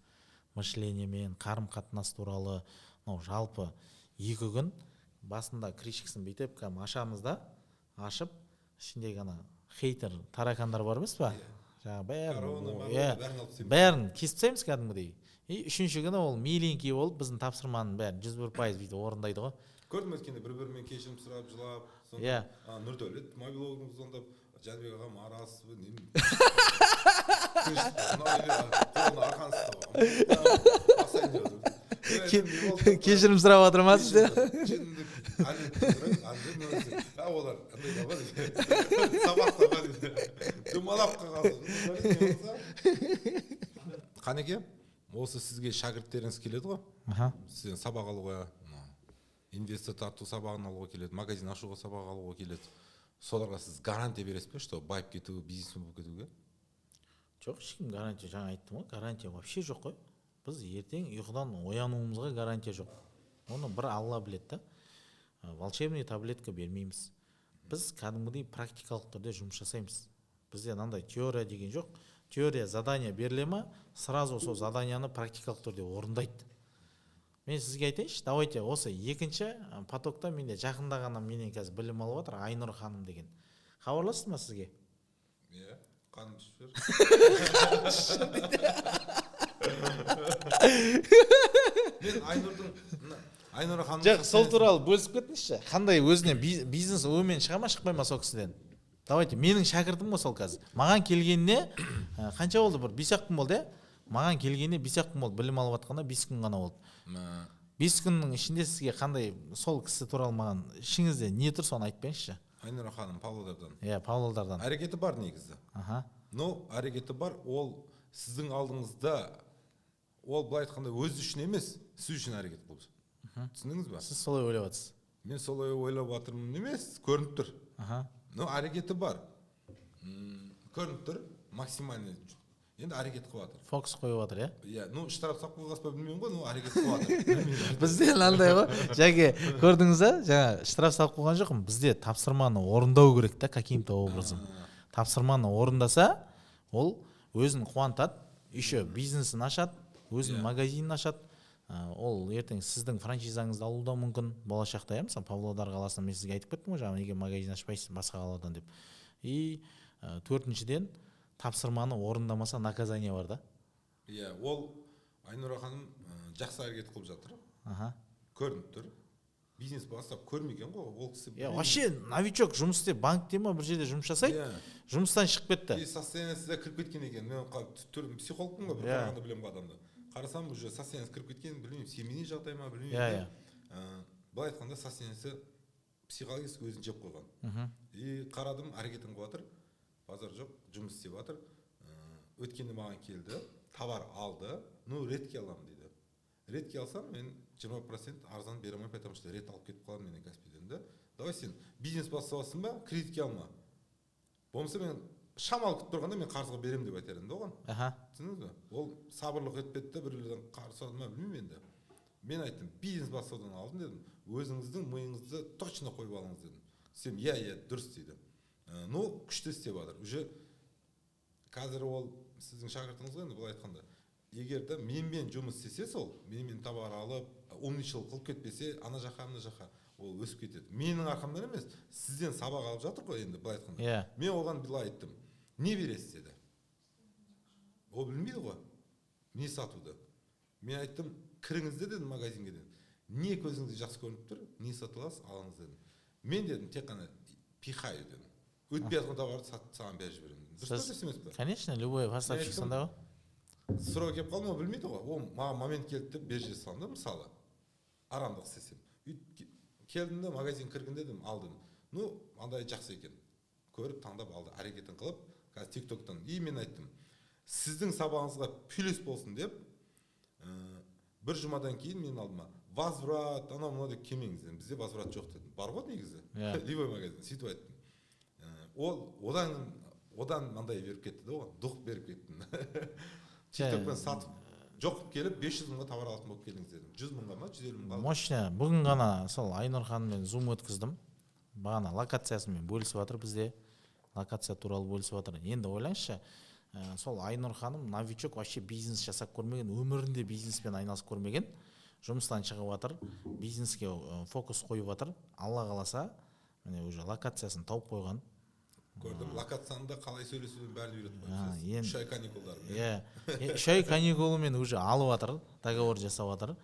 Мышлениемен, қарым-қатынас туралы, жалпы 2 күн басында крышкасын бүйтіп ашамыз да, ашып, ішіндегі ана хейтер, таракандар бар емес па? Бәрін кесіп тастаймыз кәдімгідей. И үшінші күні ол миленький болып, біздің тапсырманың бәрін 101% бүйтіп орындайды ғой. Көрдім өткенде бір-бірімен кешірім сұрап, жылап, Нұрдәулет мобилогын звондап, Жәнібек ағам арасы, кешірім сұрап жатыр ма сізде? Олар сабақта думалап қалған. Қанеке, осы сізге шәкірттеріңіз келеді ғой? Сізден сабақ алуға, инвестор тарту сабағын алуға келеді, магазин ашуға сабақ алуға келеді. Соларға сіз гарантия бересіз бе, что байып кетуге, бизнес болып кетуге? Жоқ, ешкім гарантия, жаңа айттым ғой, гарантия вообще жоқ қой. Біз ертең ұйқыдан оянуымызға гарантия жоқ. Оны бір Алла біледі да. Волшебный таблетка бермейміз. Біз кәдімгідей практикалық түрде жұмыс жасаймыз. Бізде мынандай теория деген жоқ. Теория задание беріле ма, сразу сол заданияны практикалық түрде орындайды. Мен сізге айтайыншы, давайте осы екінші потокта менде жақында ғана менен қазір білім алып отыр, Айнұр ханым деген. Хабарласты ма сізге? Иә, қаным түсіп Мен Айнұр ханым. Жоқ, сол туралы бөлісіп кетіңізші. Қандай өзіне бизнес өмен шыға ма, шықпай ма сол кісіден? Давайте, менің шәкіртім ғой сол қазір. Маған келгеніне қанша болды, бір 5 күн болды, маған келгеніне 5 күн болды, білім алып жатқанда 5 күн ғана болды. 5 күннің ішінде сізге қандай сол кісі туралы маған ішіңізде не тұр, соны айтпайынызшы. Айнұр ханым Павлодардан. Иә, Павлодардан. Әрекеті бар негізі. Но әрекеті бар, ол сіздің алдыңызда, ол былай айтқанда өз үшін емес, сіз үшін әрекет болды. Түсіндіңіз ба? Сіз солай ойлап жатсыз. Мен солай ойлап жатырмын емес, көрініп тұр. Но әрекеті бар. Көрініп тұр, максимальный. Енді әрекет қылып жатыр. Фокус қойып жатыр, иә? Иә, штраф сап қойғасы ба білмеймін ғой, но әрекет қылып жатыр. Бізде андай ғой, жәке, көрдіңіз ба? Жаңа штраф сап қойған жоқпын. Бізде тапсырманы орындау керек та, каким-то образом. Тапсырманы орындаса, ол өзін қуантады, еще бизнесін ашады, өзінің магазинін ашады. Ол ертең сіздің франшизаңызды алуы мүмкін болашақта, мысалы Павлодар қаласынан мен сізге айтып кеттім ғой, жаңа неге магазин ашпайсыз басқа қаладан деп. И төртіншіден тапсырманы орындамаса наказание бар да. Иә, ол Айнұр ханым жақсы әрекет қылып жатыр. Көрініп тұр. Бизнес бастап көрмеген ғой, ол кісі. Вообще новичок жұмыс істеп, банкте ма бір жерде жұмыс жасайды, жұмыстан шығып кетті. Состояниесінде кіріп кеткен екен. Мен психологпын ғой, бір қарағанда білемін адамды. Қарасам, уже состояниесі кіріп кеткен, білмеймін, семейный жағдай ма, білмеймін. Былай айтқанда состояниесі психологически өзін жеп қойған. И қарадым, әрекетін қылып жатыр. Базар жоқ, жұмыс істеп жатыр. өткенде маған келді, товар алды, ну ретке аламын дейді. Ретке алсам мен 20% арзан бере алмаймын, потому что рет алып кетіп қаламын менен Каспийден да. Давай сен бизнес баставатсың ба, кредитке алма. Болмаса мен шамалы күтіп тұрғанда мен қарызға беремін деп айтар едім да оған. Түсіндіңіз бе? Ол сабырлық етпеді де, біреулерден қарыз алды ма білмеймін енді. Мен айттым, бизнес бастаудан алдым дедім. Өзіңіздің миыңызды точно қойып алыңыз дедім. Сен иә, дұрыс дейді. Ну, күшті істеп жатыр. Уже қазір ол сіздің шәкіртіңіз ғой енді былай айтқанда. Егер де менімен жұмыс істесе сол, менімен товар алып, умничал қылып кетпесе, ана жаққа, ол өсіп кетеді. Менің арқамдан емес, сізден сабақ алып жатыр ғой енді былай айтқанда. Мен оған былай айттым. Не бересіз деді. Ол білмейді ғой. Не сатуды. Мен айттым, кіріңіз дедім магазинге дедім. Не көзіңізге жақсы көрініп тұр, не сатып аласыз, алыңыз дедім. Мен дедім, тек қана пихаю дедім. Өтпей жатқан товарды саған беріп жіберемін. Дұрыс емес пе? Конечно, любой поставщик сондай ғой. Сұрауға келіп қалдым, ол білмейді ғой. Ол маған момент келді деп бер жер салды, мысалы. Арамдық істесем. Келдім де магазин кіргін дедім, алдым. Ну, андай жақсы екен. Көріп, таңдап алды, әрекетін қылып, қазір TikTok-тан. И мен айттым, сіздің сабағыңызға плюс болсын деп, бір жұмадан кейін мен алдыма возврат, анау мынау деп келмеңіз дедім. Бізде возврат жоқ дедім. Бар ғой негізі. Любой магазин, сөйтіп айттым. Одан мынандай беріп кетті де оған, дұқ беріп кеттім. TikTok-пен сатып, жоқ келіп 500 мыңға товар алатын болып келіңіз дедім. 100 мыңға ма, 150 мыңға. Мощно. Бүгін ғана сол Айнұр ханыммен зум өткіздім. Бағана локациясымен бөлісіп жатыр бізде. Локация туралы бөлісіп жатыр. Енді ойлаңызшы, сол Айнұр ханым новичок, вообще бизнес жасап көрмеген, өмірінде бизнеспен айналысып көрмеген. Жұмыстан шығып жатыр, бизнеске фокус қойып жатыр. Алла қаласа, міне уже локациясын тауып қойған. Көрдім, локацияны қалай сөйлесудің бәрін үйретіп қойды. 3 ай каникулдар. 3 ай каникулымен уже алып жатыр, договор жасап жатыр.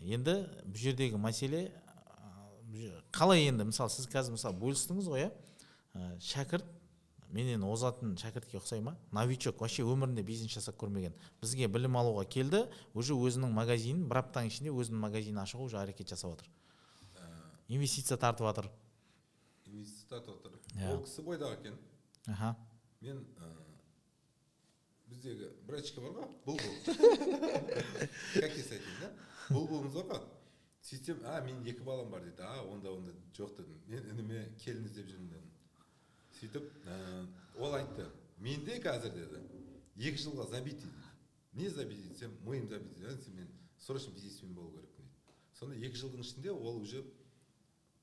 Енді бұл жердегі мәселе қалай енді, мысалы сіз қазір мысалы бөлістіңіз ғой, шәкірт менен озатын шәкіртке ұқсай ма? Новичок, вообще өмірінде бизнес жасап көрмеген. Бізге білім алуға келді, уже өзінің магазинін, бір аптаның ішінде өзінің магазинін ашуға уже әрекет жасап жатыр. Инвестиция тартып жатыр. Ол кісі бойдағы екен. Мен біздегі брачка бар ғой, бұлбұл. Как ес айтайын, да? Бұлбұлымыз бар ғой. Сөйтсем, мен 2 балам бар дейді. Онда жоқ дедім. Мен ініме келін іздеп жүрмін дедім. Сөйтіп, ол айтты, менде қазір деді, 2 жылға забит дейді. Не забит десем, мойым забит дейді. Мен срочно бизнесмен болу керек дейді. Сонда 2 жылдың ішінде ол уже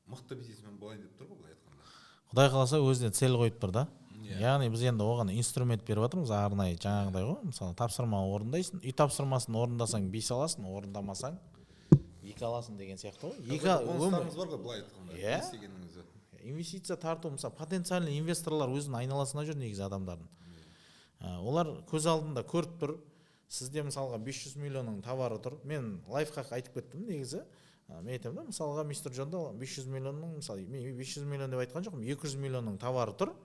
мықты бизнесмен болайын деп тұр ғой, былай айтқанда. Құдай қаласа өзіне цель қойып тұр да. Яғни біз енді оған инструмент беріп жатырмыз, арнайы жаңағыдай ғой. Мысалы, тапсырма орындайсың, үй тапсырмасын орындасаң 5 аласың, орындамасаң 2 аласың деген сияқты ғой. Бонустарыңыз бар ғой, былай айтқанда. Инвестиция тарту, мысалы, потенциальный инвесторлар өзінің айналасына жүр негізі адамдардың. Олар көз алдында көріп тұр. Сізде мысалға 500 миллионның товары тұр. Мен лайфхак айтып кеттім негізі. Мен айтамын да, мысалға мистер Джонда 500 миллионның, мысалы, мен 500 миллион деп айтқан жоқпын, 200 миллионның товары тұр.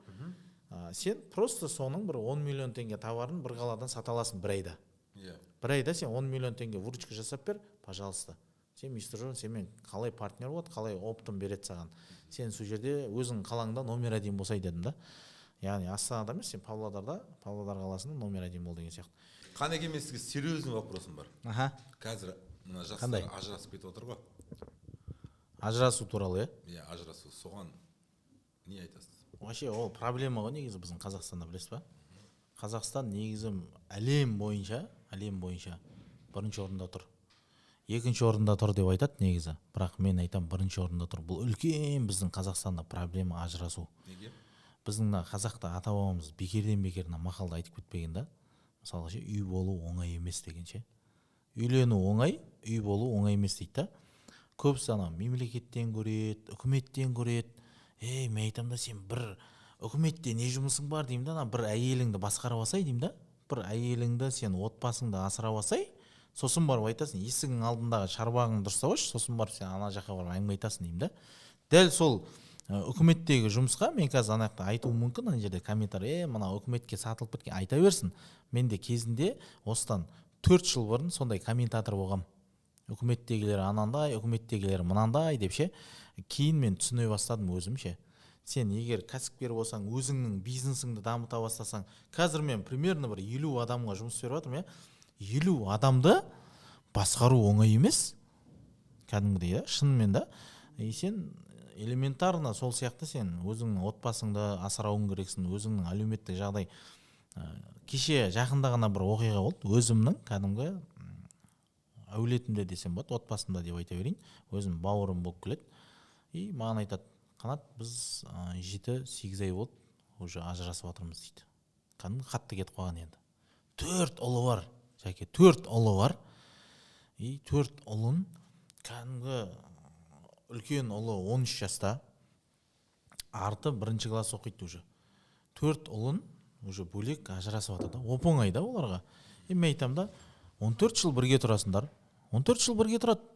Сен просто соның бір 10 миллион теңге товарын бір қаладан сата аласың бір айда. Бір айда сен 10 миллион теңге выручка жасап бер, пожалуйста. Сен мистер Джон, сенімен қалай партнер болады, қалай оптын береді саған. Сен сол жерде өзің қалаңда номер 1 болсай дедім да. Яғни Астанада емес, сен Павлодар қаласында номер 1 бол деген сияқты. Қанекей, мен сізге серьезный вопросым бар. Қазір мына жастар ажырасып кетіп отыр ғой. Ажырасу туралы, ажырасу. Соған не айтасыз? Вообще ол проблема ғой негізі біздің Қазақстанда, білесіз ба? Қазақстан негізі әлем бойынша бірінші орында тұр. Екінші орында тұр деп айтады негізі. Бірақ мен айтам, бірінші орында тұр. Бұл үлкен біздің Қазақстанда проблема ажырасу. Неге? Біздің қазақта ата-бабамыз бекерден мақалды айтып кетпеген да. Мысалы, үй болу оңай емес дегенше. Үйлену оңай, үй болу оңай емес дейді да. Көбісі мемлекеттен көреді, үкіметтен көреді. Мен айтам да, сен бір үкіметте не жұмысың бар деймін да, бір әйеліңді басқарып алсай деймін да. Бір әйеліңді, сен отбасыңды асырап алсай, сосын барып айтасың, есігің алдындағы шарбағың дұрыстап алшы, сосын барып сен ана жаққа барып әңгіме айтасың деймін да. Дәл сол үкіметтегі жұмысқа мен қазір ана жақта айтуым мүмкін, ана жерде комментарий, мына үкіметке сатылып кеткен айта берсін. Мен де кезінде осыдан 4 жыл бұрын сондай комментатор болғам. Үкіметтегілер анандай, үкіметтегілер мынандай деп ше. Кейін мен түсіне бастадым өзім ше. сен егер кәсіпкер болсаң, өзіңнің бизнесіңді дамыта бастасаң, қазір мен примерно бір 50 адамға жұмыс беріп жатырмын, иә. 50 адамды басқару оңай емес. Кәдімгідей, шынымен да. Сен элементарно сол сияқты сен өзіңнің отбасыңды асырауың керексің, өзіңнің әлеуметтік жағдай. Кеше жақында ғана бір оқиға болды, өзімнің кәдімгі әулетімде десем болады, отбасымда деп айта берейін. Өзім бауырым болып келеді. И маған айтады: Қанат, біз 7-8 ай болды, уже ажырасып жатырмыз дейді. Кәдімгі қатты кетіп қалған енді. 4 ұлы бар, жәке, 4 ұлы бар. И 4 ұлын кәдімгі үлкен ұлы 13 жаста, арты 1-ші класс оқиды уже. 4 ұлын уже бөлек ажырасып жатыр да, оп-оңай да оларға. Мен айтам да, 14 жыл бірге тұрасыңдар, 14 жыл бірге тұрады.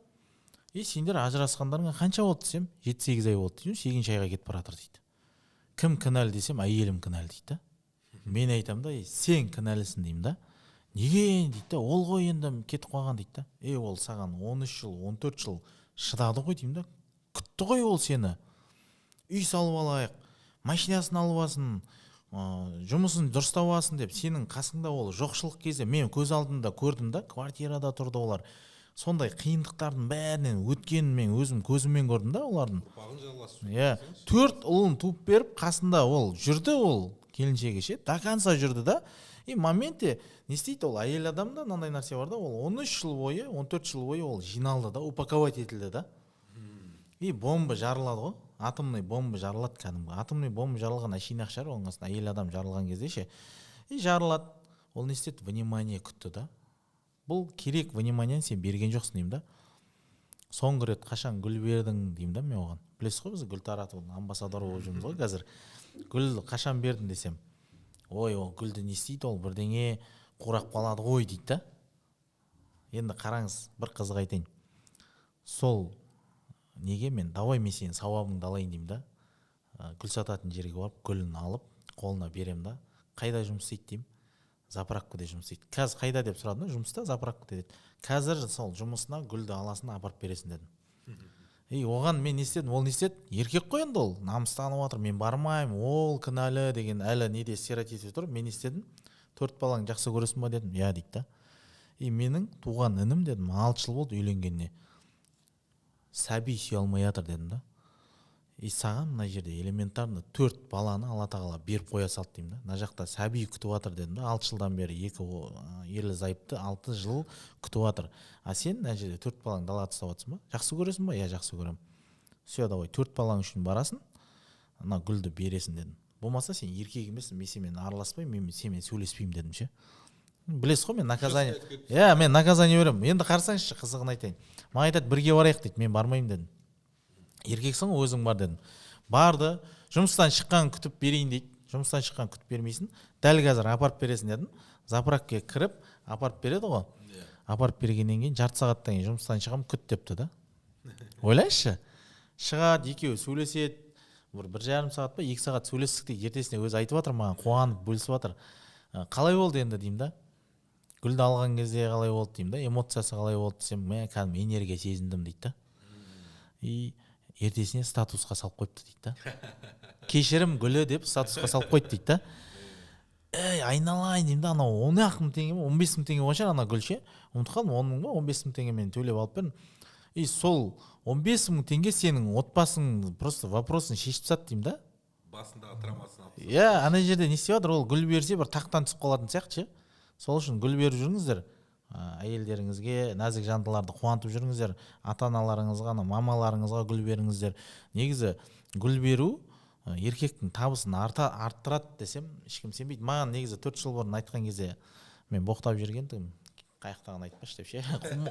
Сендер ажырасқандарыңа қанша болды десем, 7-8 ай болды деймін, 8-ші айға кетіп бара жатыр дейді. Кім кінәлі десем, әйелім кінәлі дейді. Мен айтам да, сен кінәлісің деймін да. Неге дейді да, ол ғой енді кетіп қалған дейді да. Ол саған 13 жыл, 14 жыл шыдады ғой деймін да. Күтті ғой ол сені. Үй салып алайық, машинасын алып алсын, жұмысын дұрыстап алсын деп, сенің қасыңда ол жоқшылық кезде мен көз алдымда көрдім да, квартирада тұрды олар. Сондай қиындықтардың бәрінен өткенін мен өзім көзіммен көрдім да олардың. 4 ұлын туып беріп, қасында ол жүрді, ол келіншегі ше, до конца жүрді да. Моменте не істейді ол әйел адамда мынандай нәрсе бар да, ол 13 жыл бойы, 14 жыл бойы ол жиналды да, упаковать етілді да. Бомба жарылады ғой, атомный бомба жарылады кәдімгі. Атомный бомба жарылған әшейін ақшар, оның астына әйел адам жарылған кезде ше. Жарылады. Ол не істеді? Внимание күтті да. Бұл керек внимание сен берген жоқсың деймін да. Соңғы рет қашан гүл бердің деймін да мен оған. Білесіз ғой, біз гүл тарату амбассадор болып жүрміз ғой қазір. Гүл қашан бердің десем, ой, ол гүлді не істейді, ол бірдеңе қурап қалады ғой дейді да. Енді қараңыз, бір қызық айтайын. Сол неге мен давай мен сенің сауабыңды алайын деймін да. Гүл сататын жерге барып, гүлін алып, қолына берем да. Қайда жұмыс істейді деймін? Заправкада жұмыс істейді. Қазір қайда деп сұрадым, жұмыста заправкада деді. Қазір сол жұмысына гүлді аласын апарып бересің дедім. Оған мен не істедім, ол не істеді? Еркек қой енді ол, намыстанып отыр, мен бармаймын, ол кінәлі деген әлі неде стереотипте тұр. Мен не істедім? 4 балаң жақсы көресің ба дедім. Я дейді да. Менің туған інім дедім, 6 жыл болды үйленгеніне. Сәби сүйе алмай жатыр дедім да. Саған мына жерде элементарно 4 баланы Алла тағала беріп қоя салды деймін да. Мына жақта сәби күтіп жатыр дедім да. 6 жылдан бері 2 ерлі зайыпты 6 жыл күтіп жатыр. Сен мына жерде 4 балаң далада тастап жатсың ба? Жақсы көресің ба? Я жақсы көремін. Все, давай 4 балаң үшін барасың, ана гүлді бересің дедім. Болмаса сен еркек емессің, мен сенімен араласпаймын, мен сенімен сөйлеспеймін дедім ше. Білесіз ғой, мен наказание. Мен наказание беремін. Енді қарасаңызшы, қызығын айтайын. Маған айтады, бірге барайық дейді, мен бармаймын дедім. Еркексің ғой, өзің бар дедім. Барды, жұмыстан шыққан күтіп берейін дейді. Жұмыстан шыққан күтіп бермейсің. Дәл қазір апарып бересің дедім. Заправкаға кіріп, апарып береді ғой. Апарып бергеннен кейін жарты сағаттан кейін жұмыстан шығам, күт депті да. Ойлайшы. Шығады, екеуі сөйлеседі. 1,5 сағат па, 2 сағат сөйлестік дейді. Ертесіне өзі айтып жатыр маған, қуанып бөлісіп жатыр. Қалай болды енді деймін да. Гүлді алған кезде қалай болды деймін да. Эмоциясы қалай болды десем, мен кәдімгі энергия сезіндім дейді да. Ертесіне статусқа салып қойыпты дейді да. Кешірім гүлі деп статусқа салып қойды дейді да. Айналайын деймін да, анау 10 мың теңге ме, 15 мың теңге болған ана гүл ше. Ұмытып қалдым, 10 мың ба, 15 мың теңге мен төлеп алып бердім. Сол 15 мың теңге сенің отбасың просто вопросын шешіп тастады деймін да. Басындағы травмасын алып. Ана жерде не істеп жатыр, ол гүл берсе бір тақтан түсіп қалатын сияқты ше. Сол үшін гүл беріп жүріңіздер. Әйелдеріңізге, нәзік жандыларды қуантып жүріңіздер. Ата-аналарыңызға, мамаларыңызға гүл беріңіздер. Негізі гүл беру еркектің табысын арттырады десем, ешкім сенбейді. Маған негізі 4 жыл бұрын айтқан кезде мен боқтап жүргендім. Қаяқтаған айтпаш деп ше.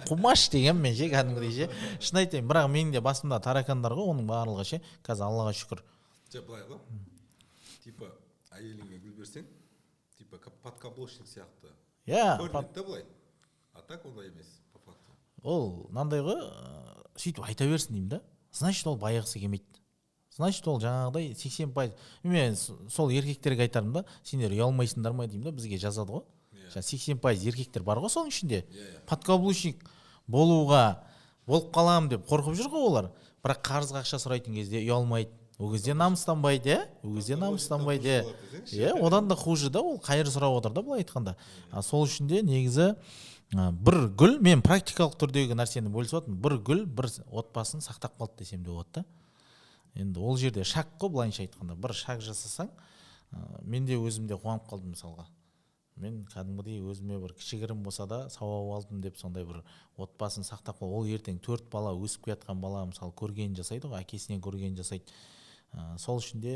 Қумаш деген мен ше, кәдімгідей ше. Шын айтайын, бірақ менің де басымда таракандар ғой, оның барлығы ше. Қазір Аллаға шүкір. Былай ғой. Типа әйеліңе гүл берсең, типа подкаблучник сияқты. Көрінеді былай. А так ондай емес, по факту. Ол мынандай ғой, сөйтіп айта берсін деймін да. Значит, ол байығысы келмейді. Значит, ол жаңағыдай 80%. Мен сол еркектерге айтарым да, сендер ұялмайсыңдар ма деймін да, бізге жазады ғой. 80% еркектер бар ғой соның ішінде. Подкаблучник болып қалам деп қорқып жүр ғой олар. Бірақ қарызға ақша сұрайтын кезде ұялмайды. ол кезде намыстанбайды, ол кезде намыстанбайды. Одан да хуже да, ол қайыр сұрап отыр да, былай айтқанда. Сол үшін де негізі бір гүл, мен практикалық түрдегі нәрсені бөлісіп отырмын, бір гүл бір отбасын сақтап қалды десем де болады да. Енді ол жерде шаг қой, былайынша айтқанда, бір шаг жасасаң, мен де өзімде қуанып қалдым мысалға. Мен кәдімгідей өзіме бір кішігірім болса да сауап алдым деп сондай бір отбасын сақтап қал. Ол ертең 4 бала өсіп келатқан бала мысалы көргенін жасайды ғой, әкесінен көргенін жасайды. Сол үшін де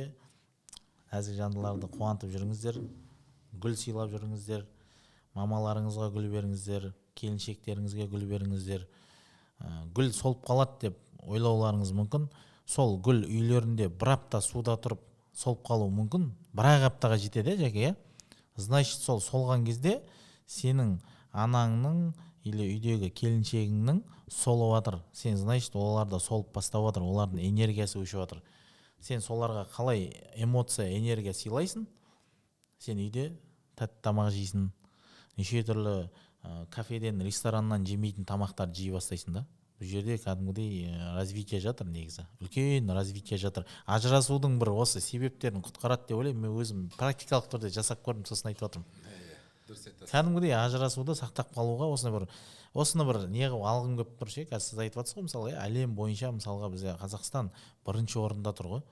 нәзік жандыларды қуантып жүріңіздер, гүл сыйлап жүріңіздер, мамаларыңызға гүл беріңіздер, келіншектеріңізге гүл беріңіздер. Гүл солып қалады деп ойлауларыңыз мүмкін. Сол гүл үйлерінде бір апта суда тұрып солып қалу мүмкін, бір аптаға жетеді жәке. Значит, сол солған кезде сенің анаңның или үйдегі келіншегіңнің солып жатыр. Сен, значит, оларда солып бастап жатыр, олардың энергиясы өшіп жатыр. Сен соларға қалай эмоция, энергия сыйлайсың? Сен үйде тәтті тамақ жейсің, неше түрлі кафеден, рестораннан жемейтін тамақтар жей бастайсың да. Бұл жерде кәдімгідей развитие жатыр негізі. Үлкен развитие жатыр. Ажырасудың бір осы себептерін құтқарады деп ойлаймын. Мен өзім практикалық түрде жасап көрдім, сосын айтып отырмын. Кәдімгідей ажырасуды сақтап қалуға осыны бір не қылып алғым келіп тұр ше. Қазір сіз айтып жатсыз ғой, мысалы, әлем бойынша мысалға бізде Қазақстан бірінші орында тұр ғой.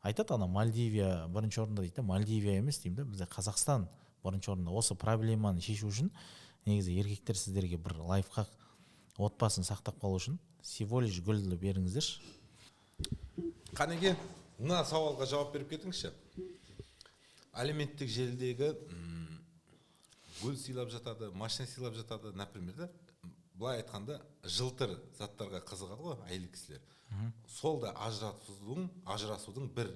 Айтады ана Мальдивия бірінші орында дейді. Мальдивия емес деймін да, бізде Қазақстан бірінші орында. Осы проблеманы шешу үшін негізі еркектер сіздерге бір лайфхак, отбасын сақтап қалу үшін всего лишь гүлді беріңіздерші. Қанеке, мына сауалға жауап беріп кетіңізші. Әлеуметтік желідегі гүл сыйлап жатады, машина сыйлап жатады, например, былай айтқанда жылтыр заттарға қызығады ғой әйел кісілер. Сол да ажырасудың бір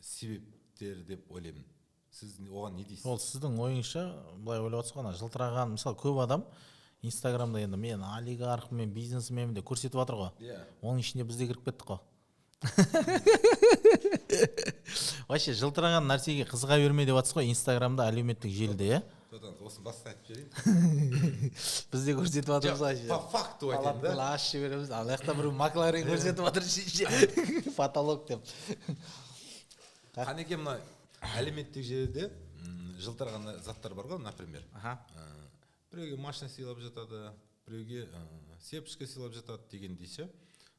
себептері деп ойлаймын. Сіз оған не дейсіз? Ол сіздің ойыңызша былай ойлап отырсыз ғой, жылтыраған, мысалы көп адам Инстаграмда енді мен олигархпын, бизнесменмін деп көрсетіп жатыр ғой. Оның ішінде біз де кіріп кеттік қой. Вообще жылтыраған нәрсеге қызыға берме деп жатсыз ғой Инстаграмда, әлеуметтік желіде, иә? Осын басқа айтып жіберейін. Біз де көрсетіп жатырмыз ғой. По факту айтайын да. Ашып жібереміз. Ал жақта бір Макларен көрсетіп жатыр, потолок деп. Қанеке, мына әлеуметтік желіде жылтыраған заттар бар ғой, например. Біреуге машина сыйлап жатады, біреуге сепшка сыйлап жатады деген дейші.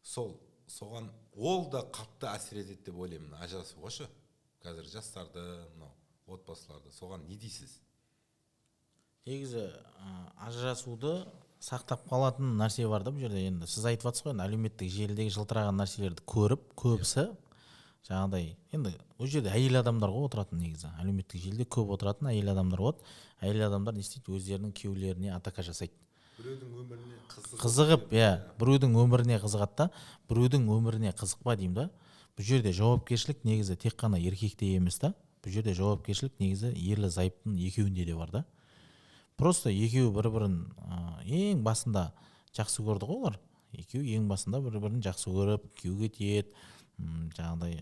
Соған ол да қатты әсер етеді деп ойлаймын, ажырасуға ше. Қазір жастарды, отбасыларды, соған не дейсіз? Негізі ажырасуды сақтап қалатын нәрсе бар да бұл жерде. Енді сіз айтып жатсыз ғой, әлеуметтік желідегі жылтыраған нәрселерді көріп, көбісі жаңағыдай, енді ол жерде әйел адамдар ғой отыратын негізі. Әлеуметтік желіде көп отыратын әйел адамдар болады. Әйел адамдар не істейді? Өздерінің күйеулеріне атака жасайды. Біреудің өміріне қызығып, біреудің өміріне қызығады да, біреудің өміріне қызықпа деймін да. Бұл жерде жауапкершілік негізі тек қана еркекте емес та. Бұл жерде жауапкершілік негізі ерлі зайыптың екеуінде де бар да. Просто екеуі бір-бірін ең басында жақсы көрді ғой олар. Екеуі ең басында бір-бірін жақсы көріп, күйеуге тиеді, жаңағыдай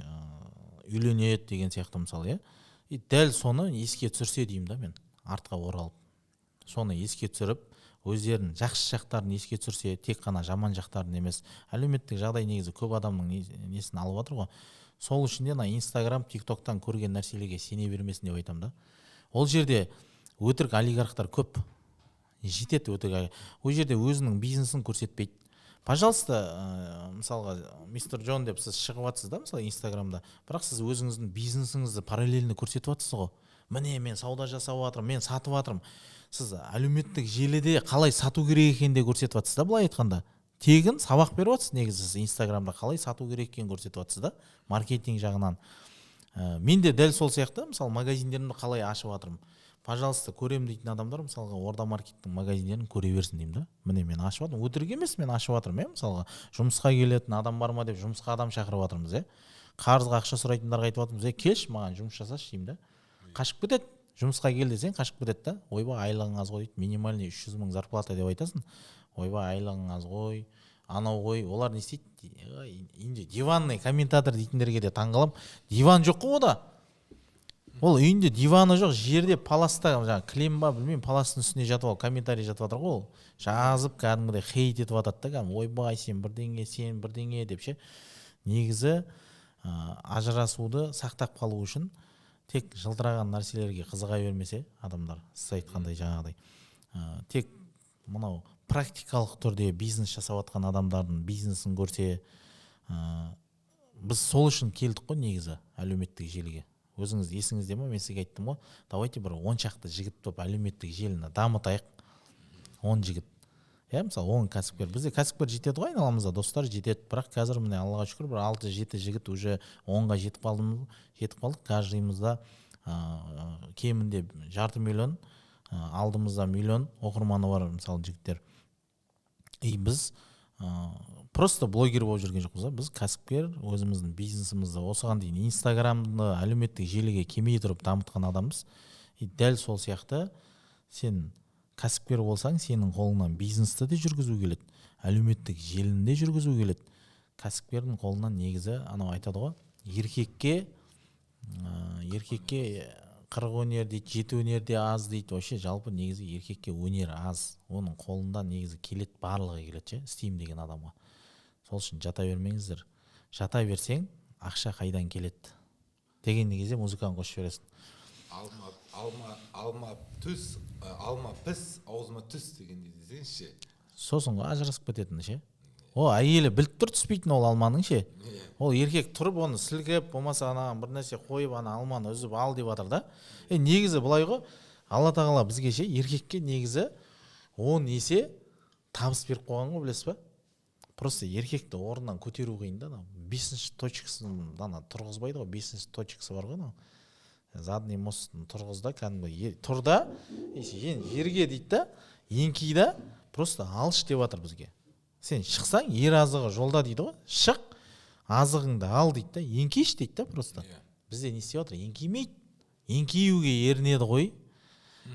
үйленеді деген сияқты мысалы, иә. Дәл соны еске түсірсе деймін да мен, артқа оралып. Соны еске түсіріп, өздерінің жақсы жақтарын еске түсірсе, тек қана жаман жақтарын емес. Әлеуметтік жағдай негізі көп адамның несін алып жатыр ғой. Сол үшін де Инстаграм, ТикТоктан көрген нәрселерге сене бермесін деп айтамын да. Ол жерде өтірік олигархтар көп. Жетеді өтірік. Ол жерде өзінің бизнесін көрсетпейді. Пожалуйста, мысалға, мистер Джон деп сіз шығып жатсыз да, мысалы, Инстаграмда. Бірақ сіз өзіңіздің бизнесіңізді параллельно көрсетіп жатсыз ғой. Міне, мен сауда жасап жатырмын, мен сатып жатырмын. Сіз әлеуметтік желіде қалай сату керек екенін де көрсетіп жатсыз да, былай айтқанда. Тегін сабақ беріп жатсыз негізі, сіз Инстаграмда қалай сату керек екенін көрсетіп жатсыз да, маркетинг жағынан. Мен де дәл сол сияқты, мысалы, магазиндерімді қалай ашып жатырмын. Пожалуйста, көрем дейтін адамдар мысалға Орда маркеттің магазиндерін көре берсін деймін да. Міне мен ашып жатырмын. Өтірік емес, мен ашып жатырмын, мысалға. Жұмысқа келетін адам бар ма деп жұмысқа адам шақырып жатырмыз, қарызға ақша сұрайтындарға айтып жатырмыз, келші маған жұмыс жасашы деймін да. Қашып кетеді. Жұмысқа кел десең қашып кетеді да. Ойбай, айлығың аз ғой дейді. Минимальный 300 мың зарплата деп айтасың. Ойбай, айлығың аз ғой. Анау ғой. Олар не істейді? Үйінде диванный комментатор дейтіндерге де таңғаламын. Диван жоқ қой ода. Ол үйінде диваны жоқ, жерде паласта, кілем ба, білмеймін, паластың үстіне жатып алып, комментарий жатып жатыр ғой ол. Жазып, кәдімгідей хейт етіп жатады да, ойбай, сен бірдеңе деп ше. Негізі ажырасуды сақтап қалу үшін тек жылтыраған нәрселерге қызыға бермесе адамдар, сіз айтқандай жаңағыдай тек мынау практикалық түрде бизнес жасап жатқан адамдардың бизнесін көрсе, біз сол үшін келдік қой негізі әлеуметтік желіге. Өзіңіз есіңізде ме, мен сізге айттым ғой, давайте бір 10 шақты жігіт болып әлеуметтік желіні дамытайық. 10 жігіт. Мысалы 10 кәсіпкер. Бізде кәсіпкер жетеді ғой, айналамызда достар жетеді. Бірақ қазір міне Аллаға шүкір бір 6-7 жігіт уже 10-ға жетіп қалдық. Каждыйымызда кемінде жарты миллион, алдымызда миллион оқырманы бар мысалы жігіттер. И біз просто блогер болып жүрген жоқпыз. Біз кәсіпкер, өзіміздің бизнесімізді осыған дейін инстаграмды әлеуметтік желіге кемей тұрып дамытқан адамбыз. И дәл сол сияқты сен кәсіпкер болсаң, сенің қолыңнан бизнесті де жүргізу келеді, әлеуметтік желіні де жүргізу келеді. Кәсіпкердің қолынан негізі анау айтады ғой, еркекке қырық өнер дейді, жеті өнер де аз дейді. Вообще жалпы негізі еркекке өнер аз. Оның қолында негізі келеді, барлығы келеді, істеймін деген адамға. Сол үшін жата бермеңіздер. Жата берсең, ақша қайдан келеді деген кезде музыканы қосып жібересің. Алма піс, аузыма түс дегенде десеңізші. Сосын ажырасып кететін ше. О, әйелі біліп тұр түспейтін ол алманың ше. Ол еркек тұрып оны сілкіп, болмаса анаған бір нәрсе қойып, ана алманы үзіп ал деп жатыр да. Негізі былай ғой, Алла тағала бізге ше еркекке негізі 10 есе табыс беріп қойған ғой, білесіз ба? Просто еркекті орнынан көтеру қиын да. 5-ші точкасын тұрғызбайды ғой, 5-ші точкасы бар ғой. Задний мостын тұрғызда, кәдімгі тұрда, жерге дейді да, еңкейді, просто алшы деп жатыр бізге. Сен шықсаң, ер азығы жолда дейді ғой, шық, азығыңды ал дейді да, еңкейші дейді да просто. Бізде не істеп жатыр? Еңкеймейді. Еңкеюге ерінеді ғой.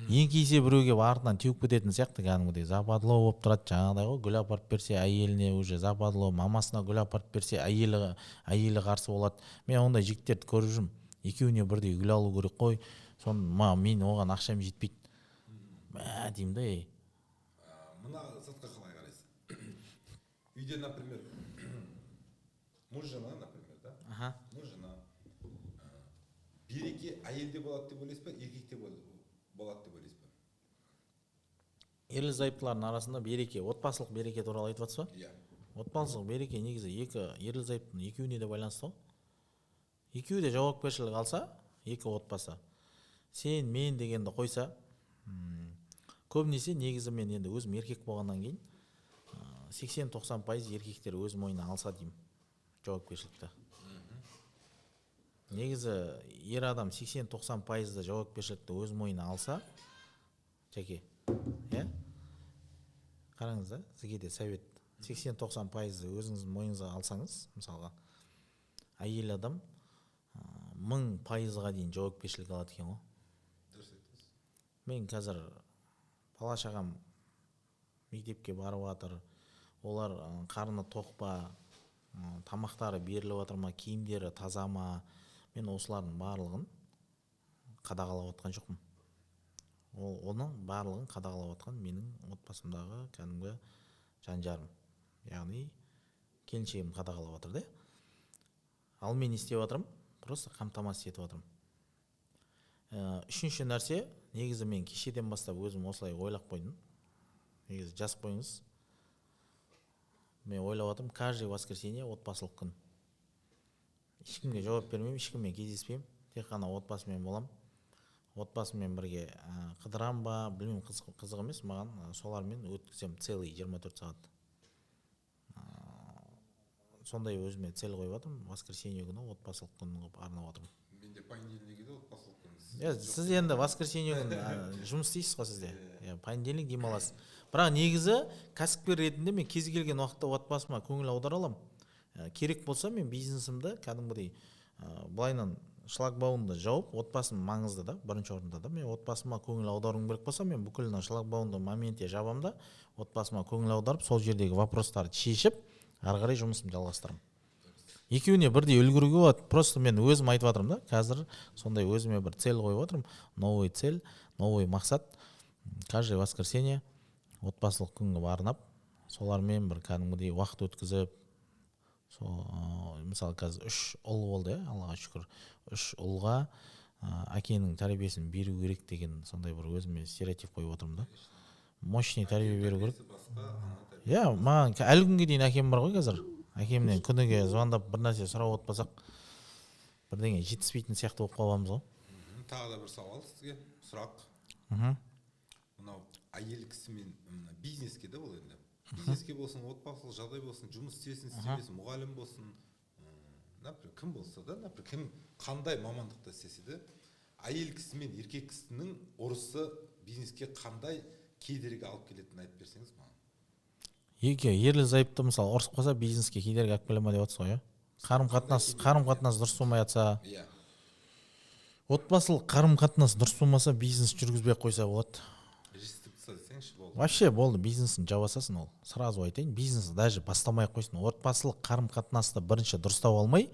Еңкейсе біреуге артынан теуіп кететін сияқты, кәдімгідей западло болып тұрады, жаңағыдай ғой, гүл апарып берсе әйеліне уже западло, мамасына гүл апарып берсе әйелі қарсы болады. Мен ондай жігіттерді көріп жүрмін. Екеуіне бірдей гүл алу керек қой. Мен оған ақшам жетпейді. Деймін да, мына затқа қалай қарайсыз? Үйде, например, муж жена, например, да? Муж жена. Береке әйелде болады деп ойлайсыз ба, еркекте болады деп ойлайсыз ба? Ерлі зайыптылардың арасында береке, отбасылық береке туралы айтып жатсыз ба? Иә. Отбасылық береке негізі ерлі зайыптың екеуіне де байланысты ғой. Екеуі де жауапкершілік алса, екі отбасы. Сен, мен дегенді қойса, көбінесе негізі мен енді өзім еркек болғаннан кейін 80-90% еркектер өз мойнына алса деймін жауапкершілікті. Негізі ер адам 80-90% жауапкершілікті өз мойнына алса, жеке, қараңыз да, сізге де совет. 80-90% өзіңіздің мойныңызға алсаңыз, мысалға, әйел адам 1000%-ға дейін жауапкершілік алады екен ғой. Мен қазір бала шағам мектепке барып жатыр, олар қарны тоқ па, тамақтары беріліп жатыр ма, киімдері таза ма, мен осылардың барлығын қадағалап отқан жоқпын. Оның барлығын қадағалап отқан менің отбасымдағы кәдімгі жан-жарым, яғни келіншегім қадағалап отыр да. Ал мен істеп жатырмын, просто қамтамасыз етіп жатырмын. Үшінші нәрсе, негізі мен кешеден бастап өзім осылай ойлап қойдым. Негізі жазып қойыңыз. Мен ойлап жатырмын, каждый воскресенье отбасылық күн. Ешкімге жауап бермеймін, ешкіммен кездеспеймін, тек қана отбасымен боламын. Отбасымен бірге қыдырам ба, білмеймін, қызық емес, маған солармен өткізем целый 24 сағат. Сондай өзіме цел қойып жатырмын, воскресенье күні отбасылық күнін қылып арнап жатырмын. Менде понедельнигі де отбасылық күні. Сіз енді воскресенье күні жұмыс істейсіз ғой сізде. Понедельник демаласыз. Бірақ негізі кәсіпкер ретінде мен кез келген уақытта отбасыма көңіл аудара аламын. Керек болса мен бизнесімді кәдімгідей былайынан шлагбаумды жауып, отбасым маңызды да, бірінші орында да. Мен отбасыма көңіл аударуым керек болса, мен бүкіл шлагбаумды моментте жабам да, отбасыма көңіл аударып, сол жердегі вопростарды шешіп, ары қарай жұмысымды жалғастырамын. Екеуіне бірдей үлгеруге болады. Просто мен өзім айтып жатырмын да, қазір сондай өзіме бір цель қойып жатырмын. Новый цель, новый мақсат. Каждый воскресенье отбасылық күнге арнап, солармен бір кәдімгідей уақыт өткізіп, сол мысалы қазір 3 ұл болды, Аллаға шүкір. 3 ұлға әкенің тәрбиесін беру керек деген сондай бір өзіме стереотип қойып отырмын да. Мощный тәрбие беру керек. Иә, маған әлі күнге дейін әкем бар ғой қазір. Әкемнен күніге звондап бір нәрсе сұрап отпасақ бірдеңе жетіспейтін сияқты болып қаламыз ғой. Тағы да бір сауал сізге, сұрақ. Мынау әйел кісімен бизнеске де ол енді. Бизнеске болсын, отбасылық жағдай болсын, жұмыс істесін, істемесін, мұғалім болсын, например, кім болса да, например, кім қандай мамандықта істесе де, әйел кісі мен еркек кісінің ұрысы бизнеске қандай кедергі алып келетінін айтып берсеңіз маған. Екі ерлі зайыпты мысалы ұрысып қалса бизнеске кедергі алып келе ме деп отырсыз ғой, иә? Қарым-қатынас дұрыс болмай жатса, Иә. отбасылық қарым-қатынас дұрыс болмаса, бизнес жүргізбей қойса болады. Рестрикция десеңші болды. Вообще болды, бизнесін жабасасын ол. Сразу айтайын, бизнес даже бастамай ақ қойсын. Отбасылық қарым-қатынасты бірінші дұрыстап алмай,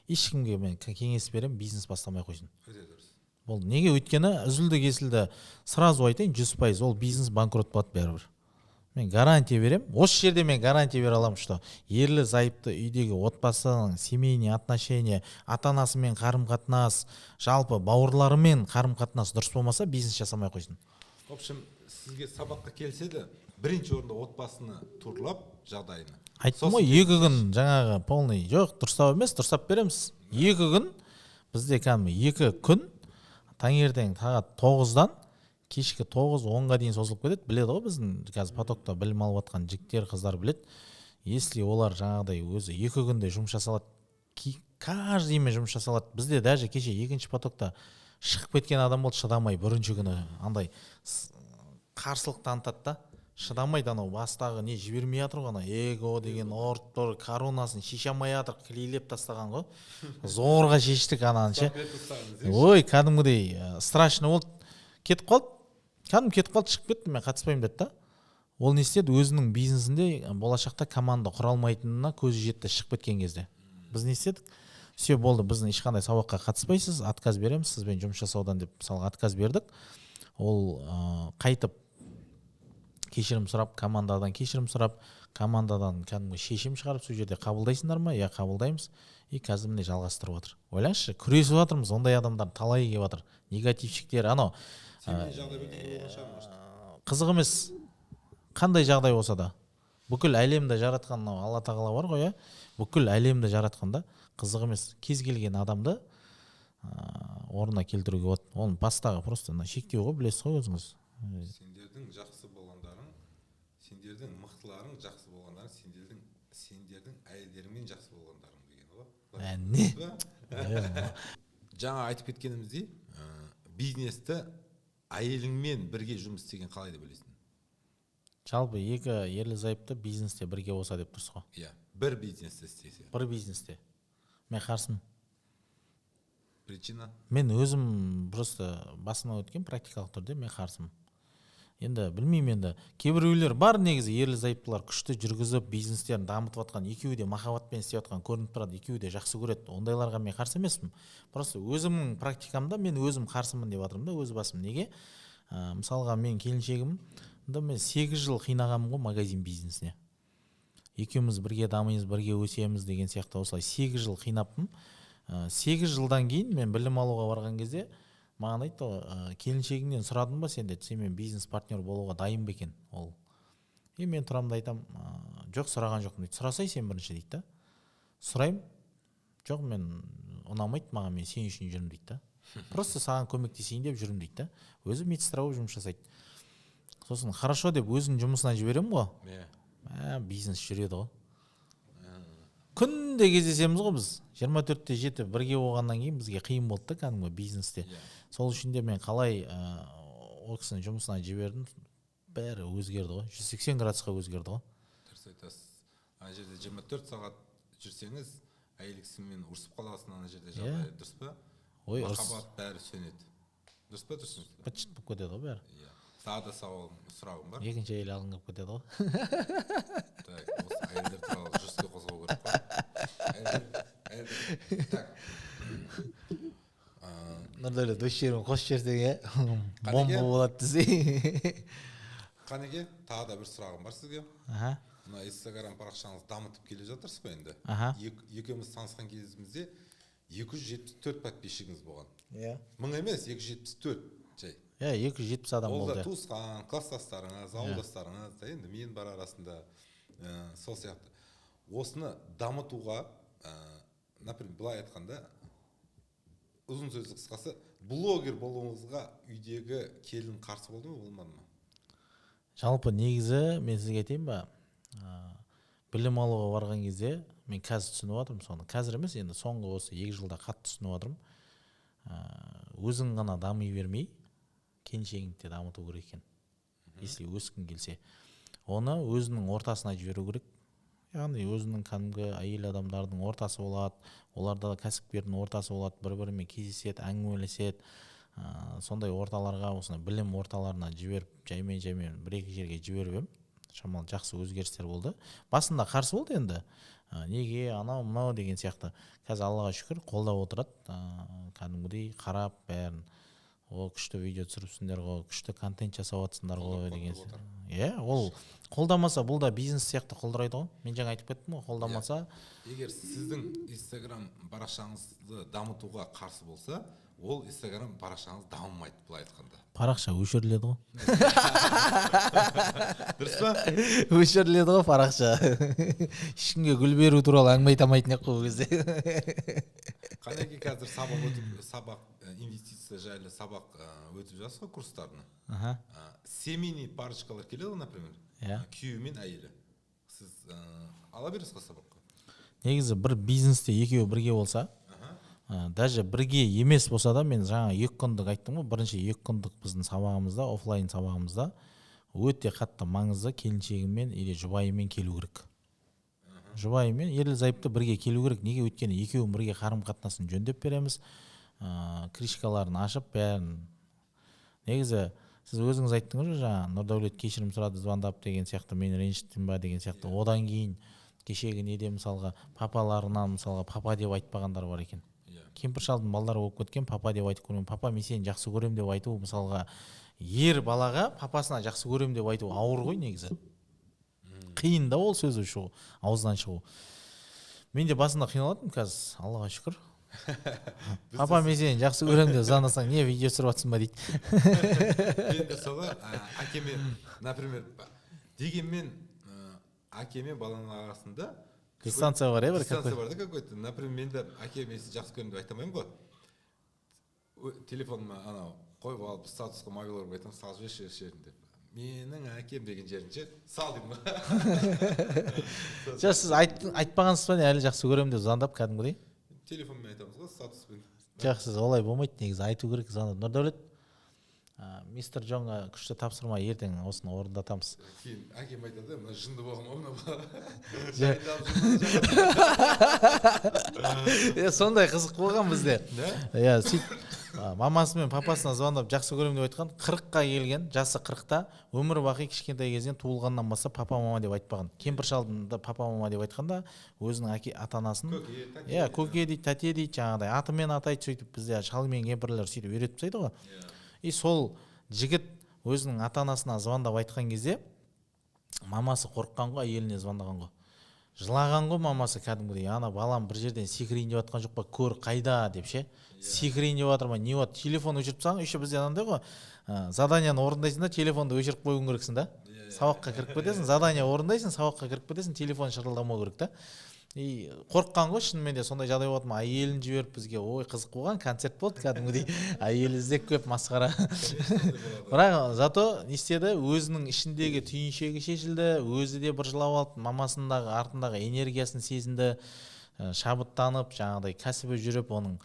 ешкімге мен кеңес беремін, бизнес бастамай қойсын. Өте дұрыс. Болды. Неге? Өйткені үзілді кесілді сразу айтайын, 100% ол бизнес банкрот болады бәрібір. Мен гарантия берем. Осы жерде мен гарантия бере аламын, что ерлі зайыпты үйдегі отбасының семейный отношения, ата-анасымен қарым-қатынас, жалпы бауырларымен қарым-қатынас дұрыс болмаса, бизнес жасамай қойсын. В общем, сізге сабаққа келсе де, бірінші орында отбасыны турлап жағдайына. Айттым ғой, 2 күн жаңағы полный жоқ, дұрыстап емес, дұрыстап береміз. 2 күн бізде кәдімгі 2 күн таңертең сағат 9-дан кешкі 9-10-ға дейін созылып кетеді. Біледі ғой, біздің қазір потокта білім алып жатқан жігіттер, қыздар біледі. Если олар жаңағыдай өзі 2 күнде жұмыс жасалады, каждыймен жұмыс жасалады. Бізде даже кеше 2-ші потокта шығып кеткен адам болды, шыдамай бірінші күні андай қарсылық танытады да. Шыдамайды, анау бастағы не жібермей жатыр ғой, эго деген ұрттыр, коронасын шеше алмай жатыр, клейлеп тастаған ғой. Зорға шештік ананы ше. Ой, кәдімгідей страшно болды. Кетіп қалды. Кәдім кетіп қалды, шығып кетті, мен қатыспаймын деді да. Ол не істеді? Өзінің бизнесінде болашақта команда құра алмайтынына көзі жетті шығып кеткен кезде. Біз не істедік? Все болды, біздің ешқандай сабаққа қатыспайсыз, отказ береміз, сізбен жұмыс жасаудан деп мысалға отказ бердік. Ол қайтып кешірім сұрап, командадан кешірім сұрап, командадан кәдімгі шешім шығарып, сол жерде қабылдайсыңдар ма? Иә, қабылдаймыз. И қазір міне жалғастырып жатыр. Ойлаңызшы, күресіп жатырмыз, ондай адамдар талай келіп жатыр. Негативщиктер, анау қызық емес. Қандай жағдай болса да, бүкіл әлемді жаратқан Алла тағала бар ғой, бүкіл әлемді жаратқанда қызық емес. Кез келген адамды орнына келтіруге болады. Оның бастағы просто шектеу ғой, білесіз ғой өзіңіз. Сендердің жақсы болғандарың, сендердің мықтыларың жақсы болғандарың, сендердің әйелдеріңмен жақсы болғандарың деген ғой. Жаңа айтып кеткеніміздей, бизнесті әйеліңмен бірге жұмыс істеген қалай деп ойлайсың? Жалпы 2 ерлі зайыпты бизнесте бірге болса деп тұрсыз ғой. Иә, бір бизнесте істесе. Бір бизнесте. Мен қарсымын. Причина? Мен өзім просто басымнан өткен практикалық түрде мен қарсымын. Енді білмеймін, енді кейбіреулер бар, негізі ерлі зайыптылар күшті жүргізіп бизнестерін дамытып жатқан, екеуі де махаббатпен істеп жатқан көрініп тұрады, екеуі де жақсы көреді. Ондайларға мен қарсы емеспін. Просто өзімнің практикамда мен өзім қарсымын деп жатырмын да, өз басым. Неге? Мысалға мен келіншегім, мен 8 жыл қинағанмын ғой магазин бизнесіне. Екеуміз бірге дамимыз, бірге өсеміз деген сияқты осылай 8 жыл қинаппын. 8 жылдан кейін мен білім алуға барған кезде маған айтты, келіншегіңнен сұрадың ба сен деді, сенімен бизнес партнер болуға дайын ба екен ол. Мен тұрамын да айтам, жоқ, сұраған жоқпын дейді. Сұрасай сен бірінші дейді да. Сұрайым, жоқ, мен ұнамайды маған, мен сен үшін жүрмін дейді да. Просто саған көмектесейін деп жүрмін дейді да. Өзі медсестра болып жұмыс жасайды. Сосын хорошо деп өзінің жұмысына жіберемін ғой. Бизнес жүреді ғой. Күнде кездесеміз ғой біз. 24/7 бірге болғаннан кейін бізге қиын болды да кәдімгі бизнесте. Сол үшін де мен қалай ол кісінің жұмысына жібердім, бәрі өзгерді ғой. 180 градусқа өзгерді ғой. Дұрыс айтасыз. Ана жерде 24 сағат жүрсеңіз, әйел кісімен ұрсып қаласың, ана жерде жағдай дұрыс па? Махаббат бәрі сөнеді. Дұрыс па, дұрыс? Быт-шыт болып кетеді ғой бәрі. Тағы да сұрағым бар. Екінші әйел алынып кетеді ғой. Так, осы әйелдер туралы жүріске қозғау керек қой. Так. Нұрдәулет, өз жерін қосып жіберсең, бомба болады десей. Қанеке, тағы да бір сұрағым бар сізге. мына Instagram парақшаңызды дамытып келе жатырсыз ғой енді. Аха. Екеуміз танысқан кезімізде 274 подписчигіңіз болған. Иә. 1000 емес, 274 жай. 270 адам Ол да болды. туысқан, класстастарыңыз, ауылдастарыңыз, енді мен бар арасында сол сияқты. Осыны дамытуға, например, былай айтқанда, ұзын сөзі қысқасы, блогер болуыңызға үйдегі келін қарсы болды ма, болмады ма? Жалпы негізі мен сізге айтайын ба, білім алуға барған кезде мен қазір түсініп жатырмын соны. Қазір емес, енді соңғы осы 2 жылда қатты түсініп жатырмын. Өзің ғана дами бермей, келіншегіңді де дамыту керек екен. Если өскің келсе, оны өзінің ортасына жіберу керек. Яғни өзінің кәдімгі әйел адамдардың ортасы болады, оларда кәсіпкердің ортасы болады, бір-бірімен кездеседі, әңгімелеседі. Сондай орталарға, осындай білім орталарына жіберіп, жаймен 1-2 жерге жіберіп ем. Шамалы жақсы өзгерістер болды. Басында қарсы болды енді. Неге анау мынау деген сияқты. Қазір Аллаға шүкір қолдап отырады. Кәдімгідей қарап бәрін. О, күшті видео түсіріпсіңдер ғой, күшті контент жасап жатсыңдар ғой деген. Ол қолдамаса бұл да бизнес сияқты қолдырайды ғой. Мен жаңа айтып кеттім ғой, қолдамаса. Егер сіздің Instagram парақшаңызды дамытуға қарсы болса, ол Instagram парақшаңыз дамымайды, былай айтқанда. Парақша өшіріледі ғой. Дұрыс па? Өшіріледі ғой парақша. Ешкімге гүл беру туралы әңгіме айта алмайтын ек қой ол кезде. Қанеки қазір сабақ инвестиция жайлы сабақ өтіп жатсыз ғой курстарына. Семейный парочкалар келеді, например, күйеуі мен әйелі. Сіз ала бересіз ғой сабаққа? Негізі бір бизнесте екеуі бірге болса, даже бірге емес болса да, мен жаңа 2 күндік айттым ғой, бірінші 2 күндік біздің сабағымызда, офлайн сабағымызда өте қатты маңызды келіншегімен или жұбайымен келу керек. Жұбайымен ерлі-зайыпты бірге келу керек. Неге? Өйткені екеуін бірге қарым-қатынасын жөндеп береміз, кришкаларын ашып бәрін. Негізі сіз өзіңіз айттыңыз ғой, жаңа Нұрдәулет кешірім сұрады звондап деген сияқты, мен ренжіттім ба деген сияқты. Одан кейін кешегі неде мысалға папаларынан мысалға папа деп айтпағандар бар екен. Кемпір шалдың балдары болып кеткен, папа деп айтып көрген. Папа мен сені жақсы көрем деп айту мысалға ер балаға папасына жақсы көрем деп айту ауыр ғой негізі. Қиын да ол сөзі шығу, ауыздан шығу. Мен де басында қиналатым қазір, Аллаға шүкір. Папа мен сені жақсы көрем деп звондасаң, не видео түсіріп жатсың ба дейді. Мен де солай, әкеме, например, дегенмен әкеме баланың арасында дистанция бар, бір дистанция бар да какой-то. Например, мен де әкеме сені жақсы көремін деп айта алмаймын ғой. Телефоныма анау қойып алып статусқа мобил ұрып айтамын, салып жіберші жерін деп. Менің әкем деген жерінше сал деймін ғой. Жоқ, сіз айтпағансыз ба, әлі жақсы көремін деп звондап кәдімгідей? Телефонмен айтамыз ғой, статуспен. Жоқ, сіз олай болмайды, негізі айту керек звондап. Нұрдәулет, мистер Джонға күшті тапсырма, ертең осыны орындатамыз. Кейін әкем айтады, мына жынды болған ма? Сондай қызық болған бізде. Мамасы мен папасына звондап жақсы көрем деп айтқан, 40-қа келген, жасы 40-та, өмір бақи кішкентай кезден туылғаннан бастап папа мама деп айтпаған. Кемпір шалдың да папа мама деп айтқанда, өзінің ата-анасын көке дейді, тәте дейді, жаңағыдай атымен атайды, сөйтіп бізде шал мен кемпірлер сөйтіп үйретіп тастайды ғой. И сол жігіт өзінің ата-анасына звондап айтқан кезде мамасы қорыққан ғой, әйеліне звондаған ғой. Жылаған ғой мамасы кәдімгідей, ана балам бір жерден секірейін деп жатқан жоқ па, көр қайда деп ше. Секірейін деп жатыр ма, не вот телефон өшіріп тастаған, еще бізде анандай ғой, заданияны орындайсың да телефонды өшіріп қоюың керексің да. Сабаққа кіріп кетесің, задания орындайсың, сабаққа кіріп кетесің, телефон шырылдамау керек та. И қорыққан ғой, шынымен де сондай жағдай болды ма, әйелін жіберіп бізге, ой қызық болған, концерт болды кәдімгідей, әйел іздеп көп масқара. Бірақ зато не істеді, өзінің ішіндегі түйіншегі шешілді, өзі де бір жылап алды, мамасындағы артындағы энергиясын сезінді, шабыттанып, жаңағыдай кәсібі жүріп, оның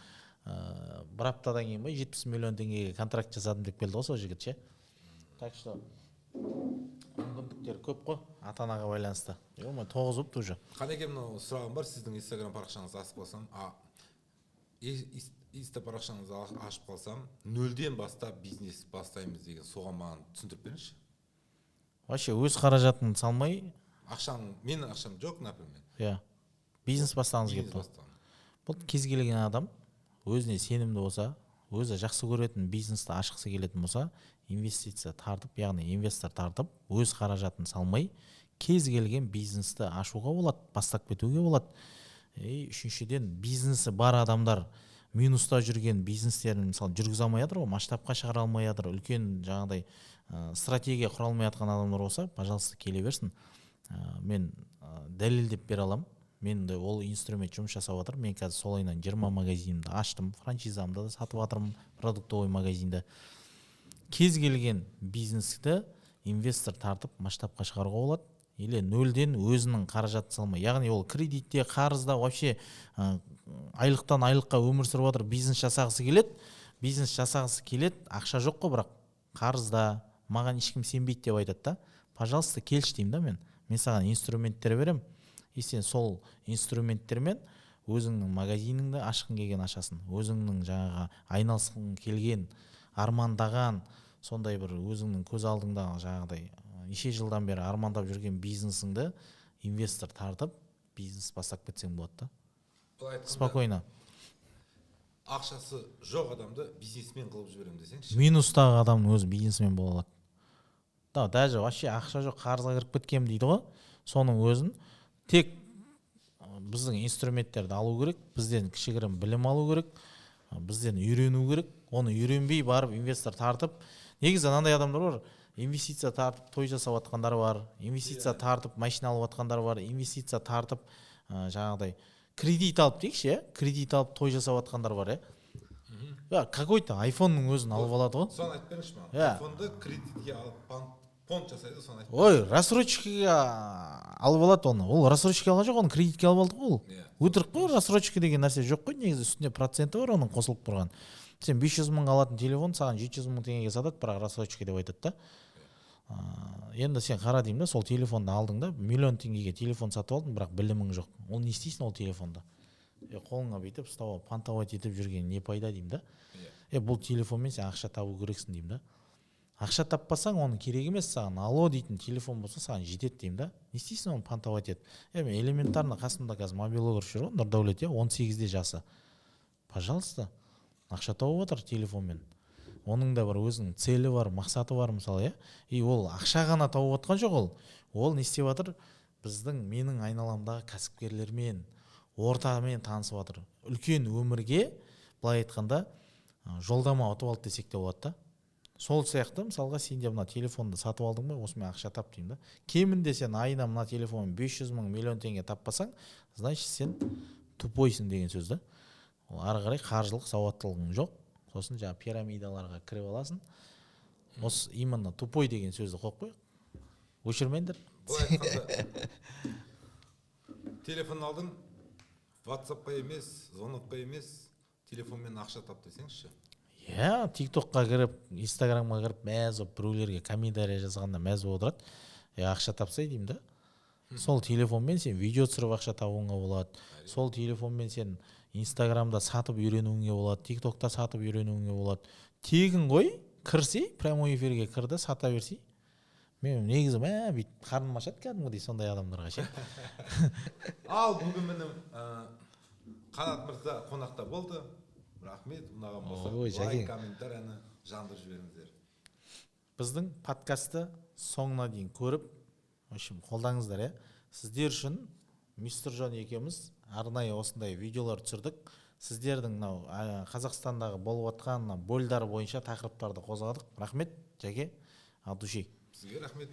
бір аптадан кейін 70 миллион теңгеге контракт жасадым деп келді ғой сол жігіт ше. Так что мүмкіндіктер көп қой, ата-анаға байланысты. Мен 9 болып уже. Қанеке, мынау сұрағым бар, сіздің Instagram парақшаңызды ашып қалсам, Инста парақшаңызды ашып қалсам, 0-ден бастап бизнес бастаймыз деген соған маған түсіндіріп беріңізші. Вообще өз қаражатын салмай, менің ақшам жоқ, например. Иә. Бизнес бастағыңыз келіп тұр. Бұл кез келген адам өзіне сенімді болса, өзі жақсы көретін бизнесті ашқысы келетін болса, инвестиция тартып, яғни инвестор тартып, өз қаражатын салмай, кез келген бизнесті ашуға болады, бастап кетуге болады. Үшіншіден, бизнесі бар адамдар минуста жүрген бизнестерін мысалы жүргізе алмай жатыр ғой, масштабқа шығара алмай жатыр, үлкен жаңағыдай стратегия құра алмай жатқан адамдар болса, пожалуйста, келе берсін. Мен дәлелдеп бере аламын. Мен де ол инструмент жұмыс жасап жатыр. Мен қазір солайынан 20 магазинімді аштым, франшизамды да сатып жатырмын, продуктовый магазинді. Кез келген бизнесті инвестор тартып масштабқа шығаруға болады, или нөлден өзінің қаражатын салмай. Яғни ол кредитте, қарызда вообще айлықтан айлыққа өмір сүріп жатыр, бизнес жасағысы келеді, ақша жоқ қой, бірақ қарызда, маған ешкім сенбейді деп айтады да. Пожалуйста, келші деймін да мен. Мен саған инструменттер берем. Сен сол инструменттермен өзіңнің магазиніңді ашқың келген ашасын. Өзіңнің жаңағы айналысқың келген, армандаған, сондай бір өзіңнің көз алдыңдағы жаңағыдай неше жылдан бері армандап жүрген бизнесіңді инвестор тартып, бизнес бастап кетсең болады да. Спокойно. Ақшасы жоқ адамды бизнесмен қылып жіберем десеңші. Минустағы адамның өзі бизнесмен бола алады. Да, даже вообще ақша жоқ, қарызға кіріп кеткем дейді ғой. Соның өзін тек біздің инструменттерді алу керек, бізден кішігірім білім алу керек, бізден үйрену керек. Оны үйренбей барып инвестор тартып, негізі мынандай адамдар бар, инвестиция тартып той жасап жатқандар бар, инвестиция тартып машина алып жатқандар бар, инвестиция тартып жаңағыдай кредит алып дейікші, кредит алып той жасап жатқандар бар. Какой-то айфонның өзін алып алады ғой. Соны айтып беріңізші маған. Айфонды кредитке алып фонд жасайды, соны айтып. Ой, рассрочкаға алып алады оны. Ол рассрочка алған жоқ, оны кредитке алып алды ғой. Өтірік қой, рассрочка деген нәрсе жоқ қой, негізі үстінде проценті бар оның қосылып тұрған. Сен 500 мың алатын телефон саған 700 мың теңгеге сатады, бірақ рассрочка деп айтады да. Енді сен қара деймін да, сол телефонды алдың да, миллион теңгеге телефон сатып алдың, бірақ білімің жоқ. Ол не істейсің ол телефонда? Қолыңа бүйтіп ұстап, пантовать етіп жүрген не пайда деймін да. Бұл телефонмен сен ақша табу керексің деймін да. Ақша таппасаң, оның керек емес саған. Алло дейтін телефон болса, саған жетеді деймін да. Не істейсің оны пантовать ет? Мен элементарно қасымда қазір мобилограф жүр ғой, Нұрдәулет, 18-де жасы. Пожалуйста, ақша тауып отыр телефонмен. Оның да бір өзінің целі бар, мақсаты бар мысалы, и ол ақша ғана тауып отқан жоқ ол. Ол не істеп жатыр? Менің айналамдағы кәсіпкерлермен, ортамен танысып жатыр. Үлкен өмірге, былай айтқанда, жолдама ұтып алды десек те болады да. Сол сияқты, мысалға, сен де мына телефонды сатып алдың ба, осымен ақша тап деймін да. Кемінде сен айына мына телефонмен 500 мың, миллион теңге таппасаң, значит, сен тупойсың деген сөз да. Ары қарай қаржылық сауаттылығың жоқ. Сосын жаңа пирамидаларға кіріп аласың. Осы именно тупой деген сөзді қойып қой. Өшірмеңдер. Былай айтқанда, телефон алдың, WhatsApp-қа емес, звонокқа емес, телефонмен ақша тап десеңші. TikTok-қа кіріп, Instagram-ға кіріп, мәз болып біреулерге комментарий жазғанда мәз болып отырады. Ақша тапсай деймін да. Сол телефонмен сен видео түсіріп ақша табуыңа болады. Сол телефонмен сен Инстаграмда сатып үйренуіңе болады, TikTokта сатып үйренуіңе болады. Тегін ғой, кірсей, прямой эфирге кірді, сата берсей. Мен негізі бүйтіп қарным ашады кәдімгідей сондай адамдарға ше. Ал бүгін мінім Қанат мырза қонақта болды. Рахмет, ұнаған болса, лайк, комментарияны жандырып жіберіңіздер. Біздің подкасты соңына дейін көріп, қолдаңыздар. Сіздер үшін мистер Джон екеуміз арнайы осындай видеолар түсірдік. Сіздердің Қазақстандағы болып жатқан больдар бойынша тақырыптарды қозғадық. Рахмет, Жәке, от души. Сізге рахмет.